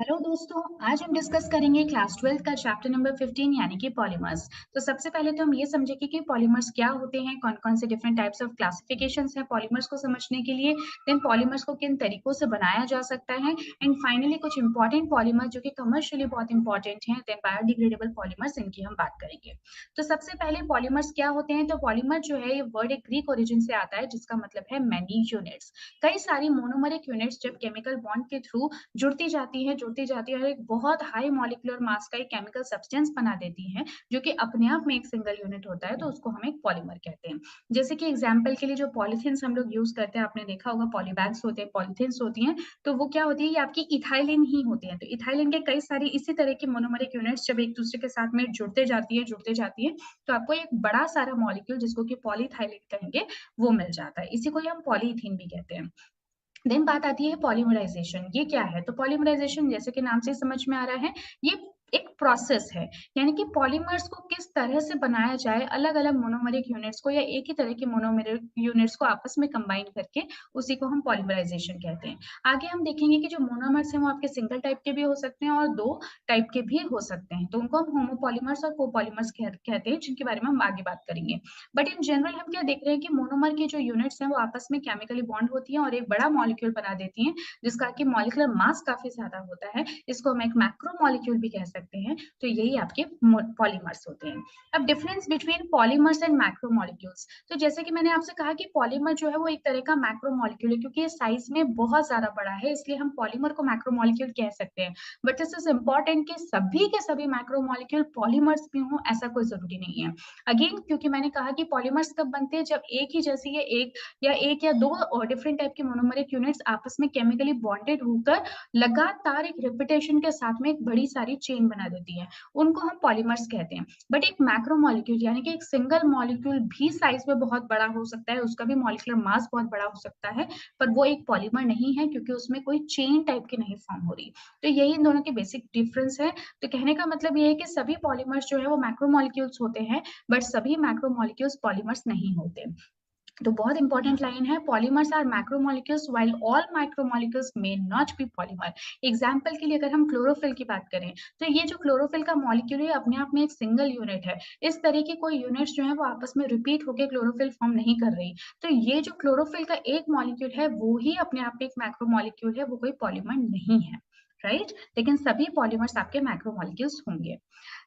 Hello दोस्तों, आज हम डिस्कस करेंगे क्लास 12 का चैप्टर नंबर 15 यानी कि पॉलीमर्स। तो सबसे पहले तो हम ये समझेंगे कि पॉलीमर्स क्या होते हैं, कौन-कौन से डिफरेंट टाइप्स ऑफ क्लासिफिकेशंस हैं पॉलीमर्स को समझने के लिए, देन पॉलीमर्स को किन तरीकों से बनाया जा सकता है एंड फाइनली कुछ इंपॉर्टेंट पॉलीमर्स जो कि कमर्शियली बहुत इंपॉर्टेंट हैं, देन बायोडिग्रेडेबल पॉलीमर्स इनकी हम बात करेंगे। तो सबसे पहले पॉलीमर्स क्या होते हैं, तो पॉलीमर जो है ये वर्ड एक ग्रीक ओरिजिन से आता है जिसका मतलब है मैनी यूनिट्स। कई सारी मोनोमरिक यूनिट्स जब केमिकल बॉन्ड के थ्रू जुड़ती जाती है और एक बहुत हाई मॉलिक्यूलर मास का एक केमिकल सब्सटेंस बना देती है, जो कि अपने आप में एक सिंगल यूनिट होता है, तो उसको हम एक पॉलीमर कहते हैं। जैसे कि एग्जांपल के लिए जो पॉलीथीन्स हम लोग यूज़ करते हैं, आपने देखा होगा पॉलीबैग्स होते हैं, पॉलीथीन्स होती हैं, तो वो क्या होती है, ये आपकी इथाइलिन ही होती है। तो इथाइलिन के कई सारी इसी तरह की मोनोमरिक यूनिट्स जब एक दूसरे के साथ में जुड़ते जाती है, तो आपको एक बड़ा सारा मॉलिक्यूल जिसको कि पॉलीइथाइलिन कहेंगे, वो मिल जाता है। इसी को ही हम पॉलीइथीन भी कहते हैं। देन बात आती है पॉलीमराइजेशन। ये क्या है? तो पॉलीमराइजेशन जैसे कि नाम से ही समझ में आ रहा है, ये एक प्रोसेस है। यानी कि पॉलीमर्स को किस तरह से बनाया जाए, अलग-अलग मोनोमेरिक यूनिट्स को या एक ही तरह के मोनोमेरिक यूनिट्स को आपस में कंबाइन करके उसी को हम पॉलीमराइजेशन कहते हैं। आगे हम देखेंगे कि जो मोनोमर्स हैं वो आपके सिंगल टाइप के भी हो सकते हैं और 2 टाइप के भी हो सकते हैं। तो उनको हम होमोपॉलीमर्स और कोपॉलीमर्स कहते हैं, जिनके बारे में हम आगे बात करेंगे। बट इन जनरल हम क्या देख रहे हैं कि मोनोमर की जो यूनिट्स हैं वो आपस में केमिकली बॉन्ड होती हैं और एक बड़ा मॉलिक्यूल बना देती हैं, जिसका कि मॉलिक्यूलर मास काफ़ी ज़्यादा होता है। इसको हम एक मैक्रो मॉलिक्यूल भी कह सकते हैं। तो यही आपके पॉलीमर्स होते हैं। अब difference between polymers and macro molecules. तो जैसे कि मैंने आपसे कहा कि पॉलीमर जो है वो एक तरह का मैक्रो मॉलिक्यूल है, क्योंकि ये साइज में बहुत ज़्यादा बड़ा है, इसलिए हम पॉलीमर को मैक्रो मॉलिक्यूल कह सकते हैं। बट दिस इज इम्पोर्टेंट कि सभी के सभी मैक्रो मॉलिक्यूल पॉलीमर्स भी हों, ऐसा कोई ज़रूरी नहीं है। अगेन क्योंकि मैंने कहा कि पॉलीमर्स कब बनते हैं, जब एक ही जैसी है एक या दो और डिफरेंट टाइप के मोनोमरिक यूनिट्स आपस में केमिकली बॉन्डेड होकर लगातार एक रिपीटेशन के साथ में एक बड़ी सारी चेन बना देती है, उनको हम पॉलीमर्स कहते हैं। बट एक मैक्रो मॉलिक्यूल यानी कि एक सिंगल मॉलिक्यूल भी साइज में बहुत बड़ा हो सकता है, उसका भी मॉलिक्यूलर मास बहुत बड़ा हो सकता है, पर वो एक पॉलीमर नहीं है क्योंकि उसमें कोई चेन टाइप की नहीं फॉर्म हो रही। तो यही इन दोनों के बेसिक डिफरेंस है। तो कहने का मतलब ये है कि सभी पॉलीमर्स जो है वो मैक्रो मॉलिक्यूल्स होते हैं, बट सभी मैक्रोमोलेक्यूल्स पॉलीमर्स नहीं होते। तो बहुत इंपॉर्टेंट लाइन है, polymers are macromolecules while all micromolecules may not be polymer. Example के लिए अगर हम क्लोरोफिल की बात करें, तो ये जो क्लोरोफिल का मॉलिक्यूल है अपने आप में एक सिंगल यूनिट है। इस तरह की कोई यूनिट्स जो है वो आपस में रिपीट होकर क्लोरोफिल फॉर्म नहीं कर रही। तो ये जो क्लोरोफिल का एक मॉलिक्यूल है वो ही अपने आप में एक मैक्रोमोलेक्यूल है, वो कोई पॉलीमर नहीं है, राइट? लेकिन सभी पॉलीमर्स आपके मैक्रोमोलेक्यूल्स होंगे।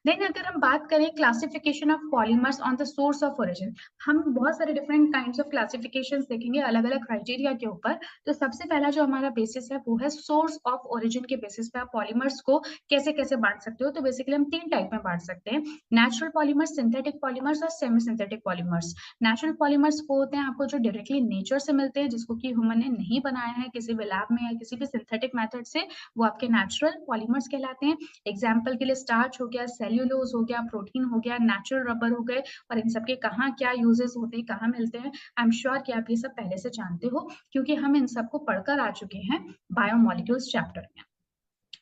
देन अगर हम बात करें classification of polymers on the source of origin, हम बहुत सारे डिफरेंट काइंड्स ऑफ क्लासिफिकेशंस देखेंगे अलग-अलग क्राइटेरिया के ऊपर। तो सबसे पहला जो हमारा बेसिस है वो है सोर्स ऑफ ओरिजिन के बेसिस पे आप पॉलीमर्स को कैसे-कैसे बाँट सकते हो। तो बेसिकली हम 3 टाइप में बाँट सकते हैं, नेचुरल पॉलीमर्स, सिंथेटिक पॉलीमर्स और semi synthetic polymers. Natural polymers वो होते हैं आपको जो डायरेक्टली नेचर से मिलते हैं, जिसको कि ह्यूमन ने नहीं बनाया है किसी भी लैब में या किसी भी सिंथेटिक मेथड से, वो आपके नेचुरल पॉलीमर्स कहलाते हैं। एग्जाम्पल के लिए स्टार्च हो गया, सेल्यूलोज हो गया, प्रोटीन हो गया, नेचुरल रबर हो गए, और इन सब के कहाँ क्या यूजेस होते हैं, कहाँ मिलते हैं, आई एम श्योर कि आप ये सब पहले से जानते हो, क्योंकि हम इन सबको पढ़कर आ चुके हैं बायोमोलिक्यूल्स चैप्टर में।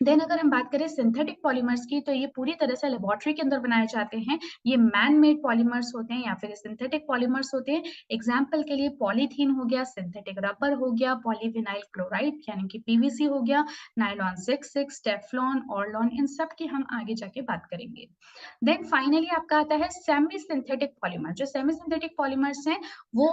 देन अगर हम बात करें सिंथेटिक पॉलीमर्स की, तो ये पूरी तरह से लेबोरेटरी के अंदर बनाए जाते हैं। ये मैन मेड पॉलीमर्स होते हैं या फिर सिंथेटिक पॉलीमर्स होते हैं। एग्जाम्पल के लिए पॉलीथीन हो गया, सिंथेटिक रबर हो गया, पॉलीविनाइल क्लोराइड यानी कि पीवीसी हो गया, नायलॉन 66, टेफ्लॉन, ऑरलॉन, इन सब की हम आगे जाके बात करेंगे। देन फाइनली आपका आता है सेमी सिंथेटिक पॉलीमर। जो सेमी सिंथेटिक पॉलीमर्स हैं वो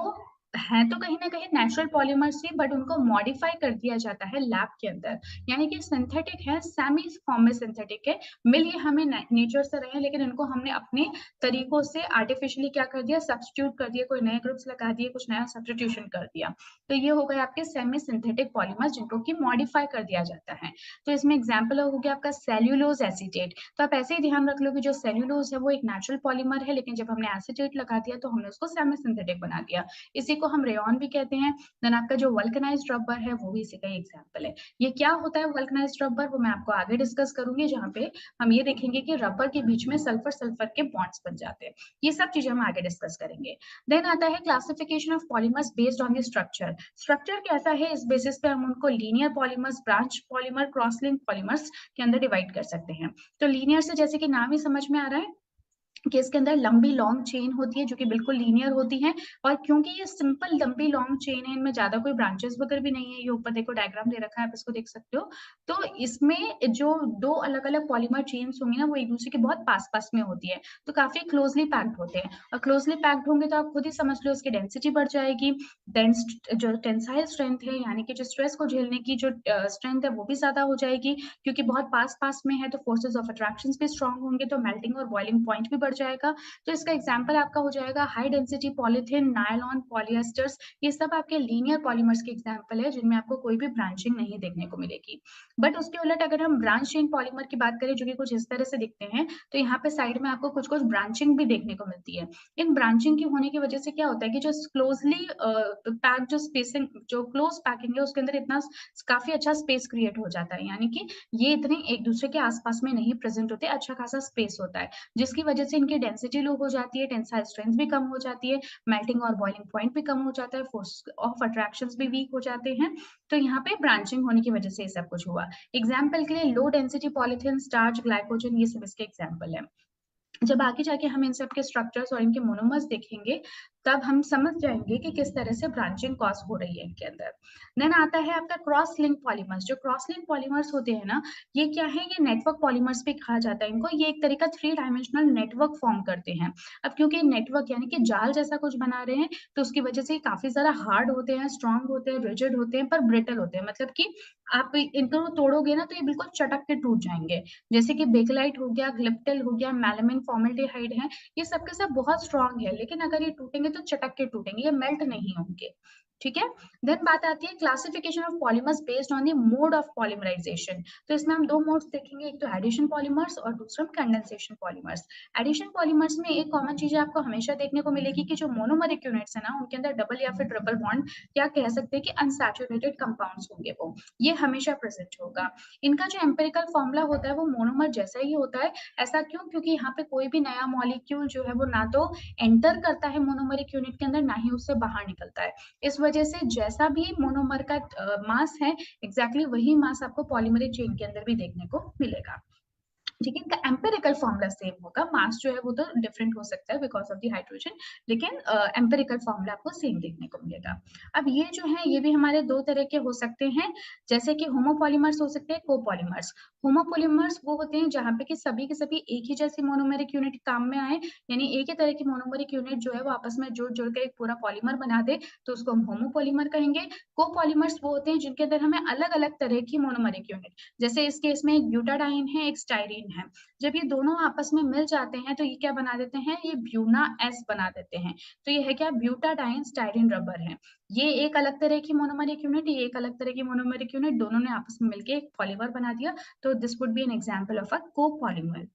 हैं तो कहीं न कहीं नेचुरल पॉलीमर्स ही, बट उनको मॉडिफाई कर दिया जाता है लैब के अंदर। यानी कि सिंथेटिक है, सेमी फॉर्म में सिंथेटिक है, मिल ये हमें नेचर से रहे हैं, लेकिन इनको हमने अपने तरीकों से आर्टिफिशियली क्या कर दिया, सब्स्टिट्यूट कर दिया, कोई नए ग्रुप्स लगा दिए, कुछ नया सब्स्टिट्यूशन कर दिया। तो ये हो गए आपके सेमी सिंथेटिक पॉलीमर्स, जिनको कि मॉडिफाई कर दिया जाता है। तो इसमें एग्जाम्पल हो गया आपका सेल्यूलोज एसीटेट। तो आप ऐसे ही ध्यान रख लो कि जो सेल्यूलोज है वो एक नेचुरल पॉलीमर है, लेकिन जब हमने एसीटेट लगा दिया तो हमने उसको सेमी सिंथेटिक बना दिया। इसी को हम रेयॉन भी कहते हैं। देन आपका जो वल्कनाइज्ड रबर है वो भी इसी का एग्जाम्पल है। ये क्या होता है वल्कनाइज्ड रबर, वो मैं आपको आगे डिस्कस करूंगी, जहाँ पे हम ये देखेंगे कि रबर के बीच में सल्फर सल्फर के बॉन्ड्स बन जाते हैं। ये सब चीजें हम आगे डिस्कस करेंगे। देन आता है classification of polymers based on the structure. Structure कैसा है, इस बेसिस पे हम उनको linear polymers, branch polymer, cross link polymers के अंदर डिवाइड कर सकते हैं। तो लीनियर से जैसे कि नाम ही समझ में आ रहा है, कि इसके अंदर लंबी लॉन्ग चेन होती है जो कि बिल्कुल लीनियर होती है, और क्योंकि ये सिंपल लंबी लॉन्ग चेन है, इनमें ज़्यादा कोई ब्रांचेस वगैरह भी नहीं है, ये ऊपर देखो डायग्राम दे रखा है, आप इसको देख सकते हो। तो इसमें जो 2 अलग-अलग पॉलीमर चेन्स होंगी ना, वो एक-दूसरे के बहुत पास-पास में होती है, तो काफ़ी क्लोज़ली पैक्ड होते हैं, और क्लोज़ली पैक्ड होंगे तो आप खुद ही समझ लो इसकी डेंसिटी बढ़ जाएगी। देन जो टेंसाइल स्ट्रेंथ है, यानी कि जो स्ट्रेस को झेलने की जो स्ट्रेंथ है, वो भी ज़्यादा हो जाएगी, क्योंकि बहुत पास-पास में है, तो फोर्सेस ऑफ अट्रैक्शंस भी स्ट्रॉन्ग होंगे, तो मेल्टिंग और बॉइलिंग पॉइंट भी बढ़ जाएगा। तो इसका एग्जाम्पल आपका हो जाएगा हाई डेंसिटी पॉलीथिन, नायलॉन, पॉलिएस्टर्स, ये सब आपके लीनियर पॉलीमर्स के एग्जाम्पल है जिनमें आपको कोई भी ब्रांचिंग नहीं देखने को मिलेगी। बट उसके उलट अगर हम ब्रांच चेन पॉलीमर की बात करें जो कि कुछ इस तरह से दिखते हैं, तो यहाँ पे साइड में आपको कुछ-कुछ ब्रांचिंग भी देखने को मिलती है। इन ब्रांचिंग की होने की वजह से क्या होता है कि जो क्लोज़ली पैक्ड जो स्पेसिंग जो क्लोज़ पैकिंग है उसके अंदर इतना काफ़ी अच्छा स्पेस क्रिएट हो जाता है। यानी कि ये इतने एक-दूसरे के आस-पास में नहीं प्रेज़ेंट होते, अच्छा खासा स्पेस होता है। जिसकी वजह से इनकी डेंसिटी लो हो जाती है, टेंसाइल स्ट्रेंथ भी कम हो जाती है, मेल्टिंग और बॉइलिंग पॉइंट भी कम हो जाता है, फोर्स ऑफ अट्रैक्शंस भी वीक हो जाते हैं। तो यहाँ पे ब्रांचिंग होने की वजह से ये सब कुछ हुआ। एग्जाम्पल के लिए low density polythene, starch, glycogen, ये सब इसके एग्जाम्पल है। जब आगे जाके हम इन सब के स्ट्रक्चर्स और इनके मोनोमर्स देखेंगे, तब हम समझ जाएँगे कि किस तरह से ब्रांचिंग कॉज़ हो रही है इनके अंदर। देन आता है आपका क्रॉस लिंक पॉलीमर्स। जो क्रॉस लिंक पॉलीमर्स होते हैं ना, ये क्या है, ये नेटवर्क पॉलीमर्स भी कहा जाता है इनको। ये एक तरह का 3 डायमेंशनल नेटवर्क फ़ॉर्म करते हैं। अब क्योंकि नेटवर्क यानी कि जाल जैसा कुछ बना रहे हैं, तो उसकी वजह से ये काफ़ी ज़्यादा हार्ड होते हैं, स्ट्रॉन्ग होते हैं, रिजिड होते हैं, पर ब्रिटल होते हैं। मतलब कि आप इनको तोड़ोगे ना, तो ये बिल्कुल चटक के टूट जाएँगे। जैसे कि बेकेलाइट हो गया, ग्लिप्टिल हो गया, मेलामिन, फॉर्मल्डिहाइड है, ये सब के सब बहुत स्ट्रॉन्ग है, लेकिन अगर ये टूटेंगे तो चटक के टूटेंगे, ये मेल्ट नहीं होंगे। ठीक है? देन बात आती है classification of polymers based on the mode of polymerization. तो इसमें हम 2 मोड्स देखेंगे, एक तो एडिशन पॉलीमर्स और दूसरा कंडेंसेशन पॉलीमर्स। एडिशन पॉलीमर्स में एक कॉमन चीज़ आपको हमेशा देखने को मिलेगी कि जो मोनोमरिक यूनिट्स है ना, उनके अंदर डबल या फिर ट्रिपल बॉन्ड, या कह सकते हैं कि अनसैचुरेटेड कंपाउंड्स होंगे वो, ये हमेशा प्रेज़ेंट होगा। इनका जो एम्पिरिकल फॉर्मूला होता है वो मोनोमर जैसा ही होता है। ऐसा क्यों? क्योंकि यहाँ पे कोई भी नया मॉलिक्यूल जो है वो ना तो एंटर करता है मोनोमरिक यूनिट के अंदर, ना ही उससे बाहर निकलता है। इस वजह से जैसा भी मोनोमर का मास है, एग्ज़ैक्टली वही मास आपको पॉलीमरिक चेन के अंदर भी देखने को मिलेगा। ठीक है, इनका एम्पिरिकल फॉर्मूला सेम होगा, मास जो है वो तो डिफरेंट हो सकता है बिकॉज़ ऑफ द हाइड्रोजन, लेकिन एम्पिरिकल फॉर्मूला आपको सेम देखने को मिलेगा। अब ये जो है ये भी हमारे 2 तरह के हो सकते हैं, जैसे कि होमोपॉलीमर्स हो सकते हैं, कोपॉलीमर्स। होमोपॉलीमर्स वो होते हैं जहाँ पे कि सभी के सभी एक ही जैसी मोनोमेरिक यूनिट काम में आए, यानी एक ही तरह की मोनोमेरिक यूनिट जो है वो आपस में जुड़-जुड़ के एक पूरा पॉलीमर बना दे, तो उसको हम होमोपॉलीमर कहेंगे। कोपॉलीमर्स वो होते हैं जिनके अंदर हमें अलग-अलग तरह की मोनोमेरिक यूनिट, जैसे इस केस में एक ब्यूटाडाइन है, एक स्टाइरीन है। जब ये दोनों आपस में मिल जाते हैं तो ये क्या बना देते हैं, ये ब्यूना एस बना देते हैं। तो ये है क्या, ब्यूटाडाइन स्टाइरीन रबर है। ये एक अलग तरह की मोनोमरिक यूनिट, ये एक अलग तरह की मोनोमरिक यूनिट, दोनों ने आपस में मिलके एक पॉलीमर बना दिया। तो this would be an example of a copolymer.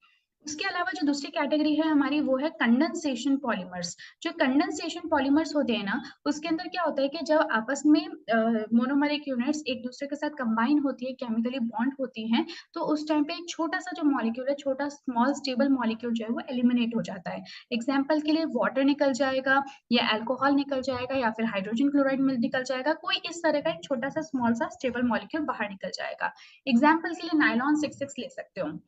उसके अलावा जो दूसरी कैटेगरी है हमारी वो है कंडेंसेशन पॉलीमर्स। जो कंडेंसेशन पॉलीमर्स होते हैं ना, उसके अंदर क्या होता है कि जब आपस में मोनोमरिक यूनिट्स एक दूसरे के साथ कंबाइन होती है, केमिकली बॉन्ड होती हैं, तो उस टाइम पे एक छोटा-सा जो मॉलिक्यूल है, छोटा स्मॉल स्टेबल मॉलिक्यूल जो है वो एलिमिनेट हो जाता है। एग्ज़ाम्पल के लिए वाटर निकल जाएगा, या अल्कोहल निकल जाएगा, या फिर हाइड्रोजन क्लोराइड मिल निकल जाएगा, कोई इस तरह का एक छोटा-सा स्मॉल सा स्टेबल मॉलिक्यूल बाहर निकल जाएगा। एग्ज़ाम्पल के लिए नायलॉन 6,6 ले सकते हो।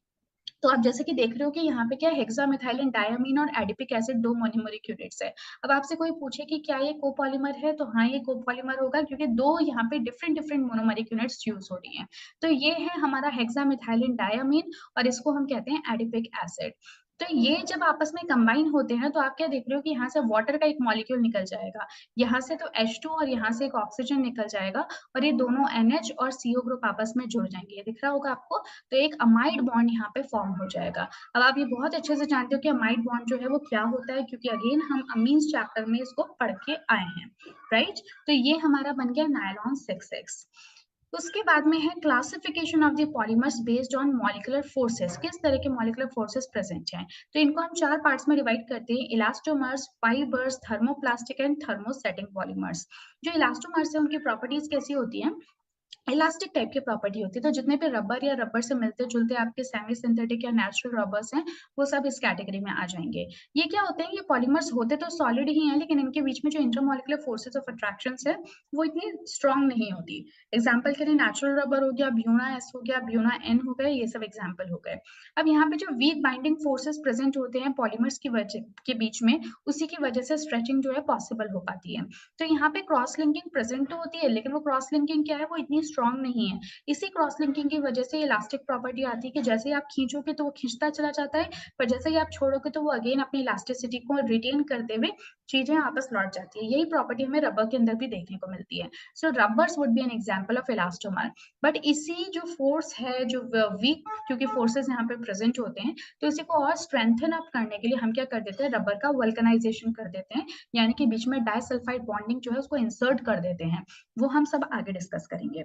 तो आप जैसे कि देख रहे हो कि यहाँ पे क्या है, हेक्सामेथिलीन डायमीन और एडिपिक एसिड 2 मोनोमेरिक यूनिट्स है। अब आपसे कोई पूछे कि क्या ये कोपॉलीमर है? तो हाँ, ये कोपॉलीमर होगा क्योंकि 2 यहाँ पे different different monomeric units use हो रही हैं। तो ये है हमारा हेक्सामेथिलीन डायमीन, और इसको हम कहते हैं एडिपिक एसिड। तो ये जब आपस में कंबाइन होते हैं तो आप क्या देख रहे हो कि यहाँ से वाटर का एक मॉलिक्यूल निकल जाएगा। यहाँ से तो H2 और यहाँ से एक ऑक्सीजन निकल जाएगा, और ये दोनों NH और CO ग्रुप आपस में जुड़ जाएँगे। ये दिख रहा होगा आपको? तो एक अमाइड बॉन्ड यहाँ पे फॉर्म हो जाएगा। अब आप ये बहुत अच्छे से जानते हो कि अमाइड बॉन्ड जो है वो क्या होता है, क्योंकि अगेन हम अमीन्स चैप्टर में इसको पढ़ के आए हैं, राइट? तो ये हमारा बन गया नायलॉन 6,6। उसके बाद में है classification of the polymers based on molecular forces. किस तरह के मॉलिक्यूलर फोर्सेस प्रेजेंट हैं? तो इनको हम 4 पार्ट्स में डिवाइड करते हैं, elastomers, fibres, thermoplastic and thermosetting polymers. जो इलास्टोमर्स है उनकी प्रॉपर्टीज कैसी होती हैं, इलास्टिक टाइप की प्रॉपर्टी होती है, तो जितने भी रबर या रबर से मिलते जुलते आपके सेमी सिंथेटिक या नेचुरल रबर्स हैं, वो सब इस कैटेगरी में आ जाएंगे। ये क्या होते हैं, ये पॉलीमर्स होते तो सॉलिड ही हैं, लेकिन इनके बीच में जो इंटरमॉलिक्यूलर फोर्सेस ऑफ अट्रैक्शन है वो इतनी स्ट्रांग नहीं होती। एग्जाम्पल के लिए नेचुरल रबर हो गया, ब्यूना एस हो गया, ब्यूना एन हो गए, ये सब एग्जाम्पल हो गए। अब यहाँ पे जो वीक बाइंडिंग फोर्सेस प्रेजेंट होते हैं पॉलीमर्स की वजह के बीच में, उसी की वजह से स्ट्रेचिंग जो है पॉसिबल हो पाती है। तो यहाँ पे क्रॉस लिंकिंग प्रेजेंट तो होती है, लेकिन वो क्रॉस लिंकिंग क्या है, वो इतनी स्ट्रांग नहीं है। इसी क्रॉस लिंकिंग की वजह से इलास्टिक प्रॉपर्टी आती है कि जैसे ही आप खींचोगे तो वो खींचता चला जाता है, पर जैसे ही आप छोड़ोगे तो वो अगेन अपनी इलास्टिसिटी को रिटेन करते हुए चीजें आपस लौट जाती है। यही प्रॉपर्टी हमें रबर के अंदर भी देखने को मिलती है। So rubbers would be an example of elastomer. But इसी जो फोर्स है, जो वीक क्योंकि फोर्सेस यहाँ पे प्रेजेंट होते हैं, तो इसी को और स्ट्रेंथन अप करने के लिए हम क्या कर देते हैं, रबर का वल्कनाइजेशन कर देते हैं, यानी कि बीच में डाइसल्फाइड बॉन्डिंग जो है उसको इंसर्ट कर देते हैं। वो हम सब आगे डिस्कस करेंगे।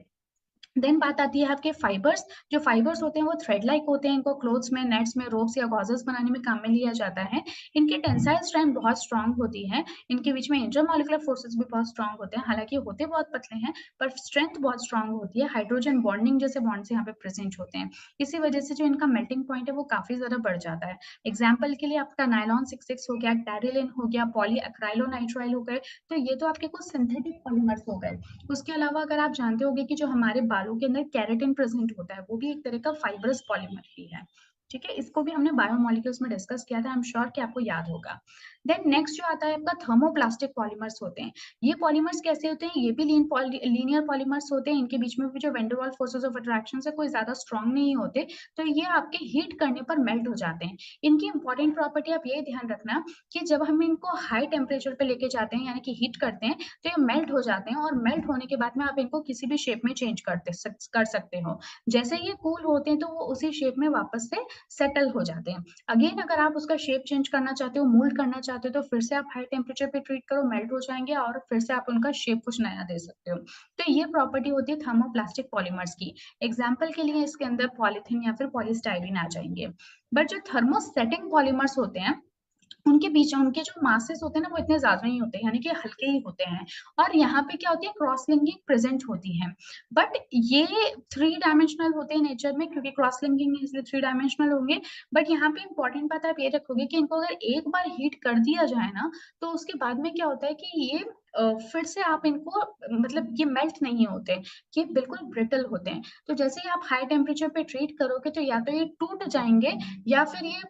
देन बात आती है आपके फाइबर्स। जो फाइबर्स होते हैं वो थ्रेड लाइक होते हैं, इनको क्लोथ्स में, नेट्स में, रोप्स या गॉजेस बनाने में काम में लिया जाता है। इनकी टेंसाइल स्ट्रेंथ बहुत स्ट्रांग होती है, इनके बीच में इंटरमॉलिक्यूलर फोर्सेस भी बहुत स्ट्रांग होते हैं, हालांकि होते बहुत पतले हैं पर स्ट्रेंथ बहुत स्ट्रांग होती है। हाइड्रोजन बॉन्डिंग जैसे बॉन्ड्स यहाँ पे प्रेजेंट होते हैं, इसी वजह से जो इनका मेल्टिंग पॉइंट है वो काफी ज्यादा बढ़ जाता है। एग्जाम्पल के लिए आपका नायलॉन 66 हो गया, टेरिलिन हो गया, पॉली अक्राइलोनाइट्राइल हो गए, तो ये तो आपके कुछ सिंथेटिक पॉलीमर्स हो गए। उसके अलावा अगर आप जानते होंगे कि जो हमारे बालों के अंदर केराटिन प्रेजेंट होता है, वो भी एक तरह का फाइब्रस पॉलीमर ही है। ठीक है, इसको भी हमने बायोमोलिक्यूल्स में डिस्कस किया था, आई एम श्योर कि आपको याद होगा। देन नेक्स्ट जो आता है आपका थर्मोप्लास्टिक पॉलीमर्स होते हैं। ये पॉलीमर्स कैसे होते हैं, ये भी लीनियर पॉलीमर्स होते हैं, इनके बीच में भी जो वेंडरवाल फोर्सेस ऑफ अट्रैक्शन है कोई ज्यादा स्ट्रांग नहीं होते, तो ये आपके हीट करने पर मेल्ट हो जाते हैं। इनकी इंपॉर्टेंट प्रॉपर्टी आप ये ध्यान रखना कि जब हम इनको हाई टेम्परेचर पे लेके जाते हैं, यानी कि हीट करते हैं, तो ये मेल्ट हो जाते हैं, और मेल्ट होने के बाद में आप इनको किसी भी शेप में चेंज कर सकते हो। जैसे ये कूल होते हैं तो वो उसी शेप में वापस से सेटल हो जाते हैं। अगेन अगर आप उसका शेप चेंज करना चाहते हो, मोल्ड करना चाहते हो, तो फिर से आप हाई टेम्परेचर पे ट्रीट करो, मेल्ट हो जाएंगे और फिर से आप उनका शेप कुछ नया दे सकते हो। तो ये प्रॉपर्टी होती है थर्मोप्लास्टिक पॉलीमर्स की। एग्जाम्पल के लिए इसके अंदर पॉलिथीन या फिर पॉलीस्टाइरीन आ जाएंगे। बट जो थर्मोसेटिंग पॉलीमर्स होते हैं, उनके बीच उनके जो मासेस होते हैं ना वो इतने ज्यादा नहीं होते, यानी कि हल्के ही होते हैं। और यहाँ पे क्या होती है, क्रॉस लिंकिंग प्रेजेंट होती है। बट ये थ्री डायमेंशनल होते हैं नेचर में, क्योंकि क्रॉस लिंकिंग है इसलिए थ्री डायमेंशनल होंगे। बट यहाँ पे इंपॉर्टेंट बात आप ये रखोगे कि इनको अगर एक बार हीट कर दिया जाए ना, तो उसके बाद में क्या होता है कि ये फिर से आप इनको, मतलब ये मेल्ट नहीं होते, ये बिल्कुल ब्रिटल होते हैं। तो जैसे ही आप हाई टेम्परेचर पे ट्रीट करोगे तो या तो ये टूट जाएंगे, या फिर ये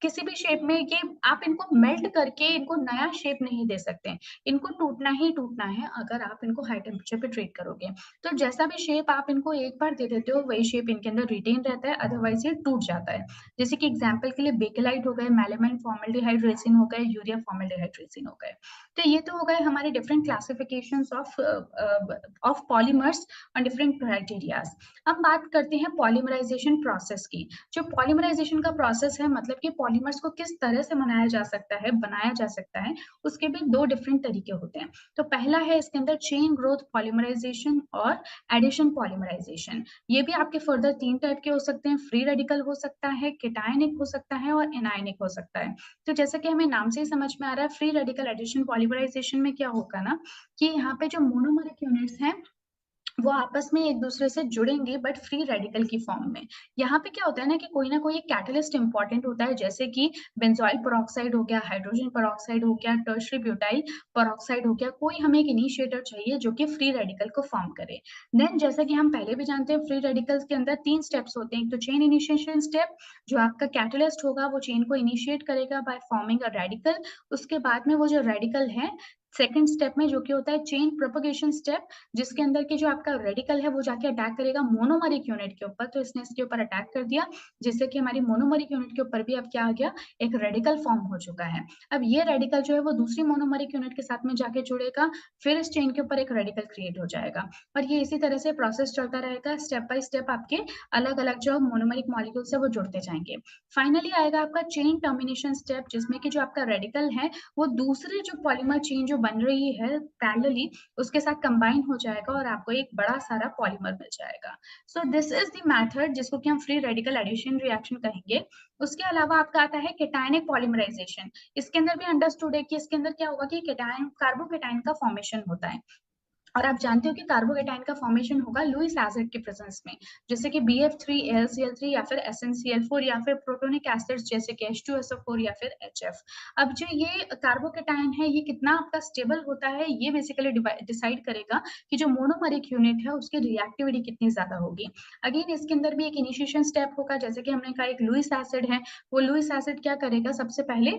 किसी भी शेप में, ये आप इनको मेल्ट करके इनको नया शेप नहीं दे सकते। इनको टूटना ही टूटना है अगर आप इनको हाई टेम्परेचर पे ट्रीट करोगे। तो जैसा भी शेप आप इनको एक बार दे देते हो, वही शेप इनके अंदर रिटेन रहता है, अदरवाइज ये टूट जाता है। जैसे कि एग्जाम्पल के लिए बेकेलाइट हो गए, मेलामाइन फॉर्मल्डिहाइड रेसिन हो गए, यूरिया फॉर्मल्डिहाइड रेसिन हो गए। तो ये तो हो गए हमारे डिफरेंट क्लासिफिकेशंस ऑफ पॉलीमर्स और डिफरेंट क्राइटेरियाज। अब बात करते हैं पॉलीमराइजेशन प्रोसेस की। जो पॉलीमराइजेशन का प्रोसेस है, मतलब कि पॉलीमर्स को किस तरह से बनाया जा सकता है, बनाया जा सकता है, उसके भी दो डिफरेंट तरीके होते हैं। तो पहला है इसके अंदर चेन ग्रोथ पॉलीमराइजेशन और एडिशन पॉलीमराइजेशन। ये भी आपके फर्दर तीन टाइप के हो सकते हैं, फ्री रेडिकल हो सकता है, केटायनिक हो सकता है और एनायनिक हो सकता है। तो जैसा कि हमें नाम से ही समझ में आ रहा है, फ्री रेडिकल एडिशन पॉलीमराइजेशन में क्या होगा ना, कि यहाँ पे जो मोनोमरिक यूनिट्स हैं वो आपस में एक दूसरे से जुड़ेंगे, बट फ्री रेडिकल की फॉर्म में। यहाँ पे क्या होता है ना कोई एक कैटलिस्ट इंपॉर्टेंट होता है, जैसे कि बेंजोइल पेरोक्साइड हो गया, हाइड्रोजन पेरोक्साइड हो गया, टर्शरी ब्यूटाइल पेरोक्साइड हो गया। कोई हमें एक इनिशिएटर चाहिए जो कि फ्री रेडिकल को फॉर्म करे। देन जैसा कि हम पहले भी जानते हैं, फ्री रेडिकल्स के अंदर तीन स्टेप्स होते हैं। एक तो चेन इनिशिएशन स्टेप, जो आपका कैटलिस्ट होगा वो चेन को इनिशिएट करेगा बाय फॉर्मिंग अ रेडिकल। उसके बाद में वो जो रेडिकल है, सेकेंड स्टेप में जो कि होता है चेन प्रोपगेशन स्टेप, जिसके अंदर के जो आपका रेडिकल है वो जाके अटैक करेगा मोनोमरिक यूनिट के ऊपर। तो इसने इसके ऊपर अटैक कर दिया, जिससे कि हमारी मोनोमरिक यूनिट के ऊपर भी अब क्या आ गया, एक रेडिकल फॉर्म हो चुका है। अब ये रेडिकल जो है वो दूसरी मोनोमरिक यूनिट के साथ में जाके जुड़ेगा, फिर इस चेन के ऊपर एक रेडिकल क्रिएट हो जाएगा। और ये इसी तरह से प्रोसेस चलता रहेगा, स्टेप बाय स्टेप आपके अलग अलग जो मोनोमरिक मॉलिक्यूल्स है वो जुड़ते जाएंगे। फाइनली आएगा आपका चेन टर्मिनेशन स्टेप, जिसमें कि जो आपका रेडिकल है वो दूसरे जो पॉलीमर चेन जो बन रही है पैरेलली, उसके साथ कंबाइन हो जाएगा और आपको एक बड़ा सारा पॉलीमर मिल जाएगा। सो दिस इज द मेथड जिसको कि हम फ्री रेडिकल एडिशन रिएक्शन कहेंगे। उसके अलावा आपका आता है केटायनिक पॉलीमराइजेशन। इसके अंदर भी अंडरस्टूड है कि इसके अंदर क्या होगा कि केटायन कार्बोकेटायन का फॉर्मेशन होता है। और आप जानते हो कि कार्बोकेटाइन का फॉर्मेशन होगा लुईस एसिड के प्रेजेंस में, जैसे कि BF3AlCl3 या फिर SnCl4 या फिर प्रोटोनिक एसिड्स जैसे कि H2SO4 या फिर HF। अब जो ये कार्बोकेटाइन है ये कितना आपका स्टेबल होता है, ये बेसिकली डिसाइड करेगा कि जो मोनोमरिक यूनिट है उसकी रिएक्टिविटी कितनी ज्यादा होगी। अगेन इसके अंदर भी एक इनिशिएशन स्टेप होगा, जैसे कि हमने कहा एक लुईस एसिड है, वो लुईस एसिड क्या करेगा, सबसे पहले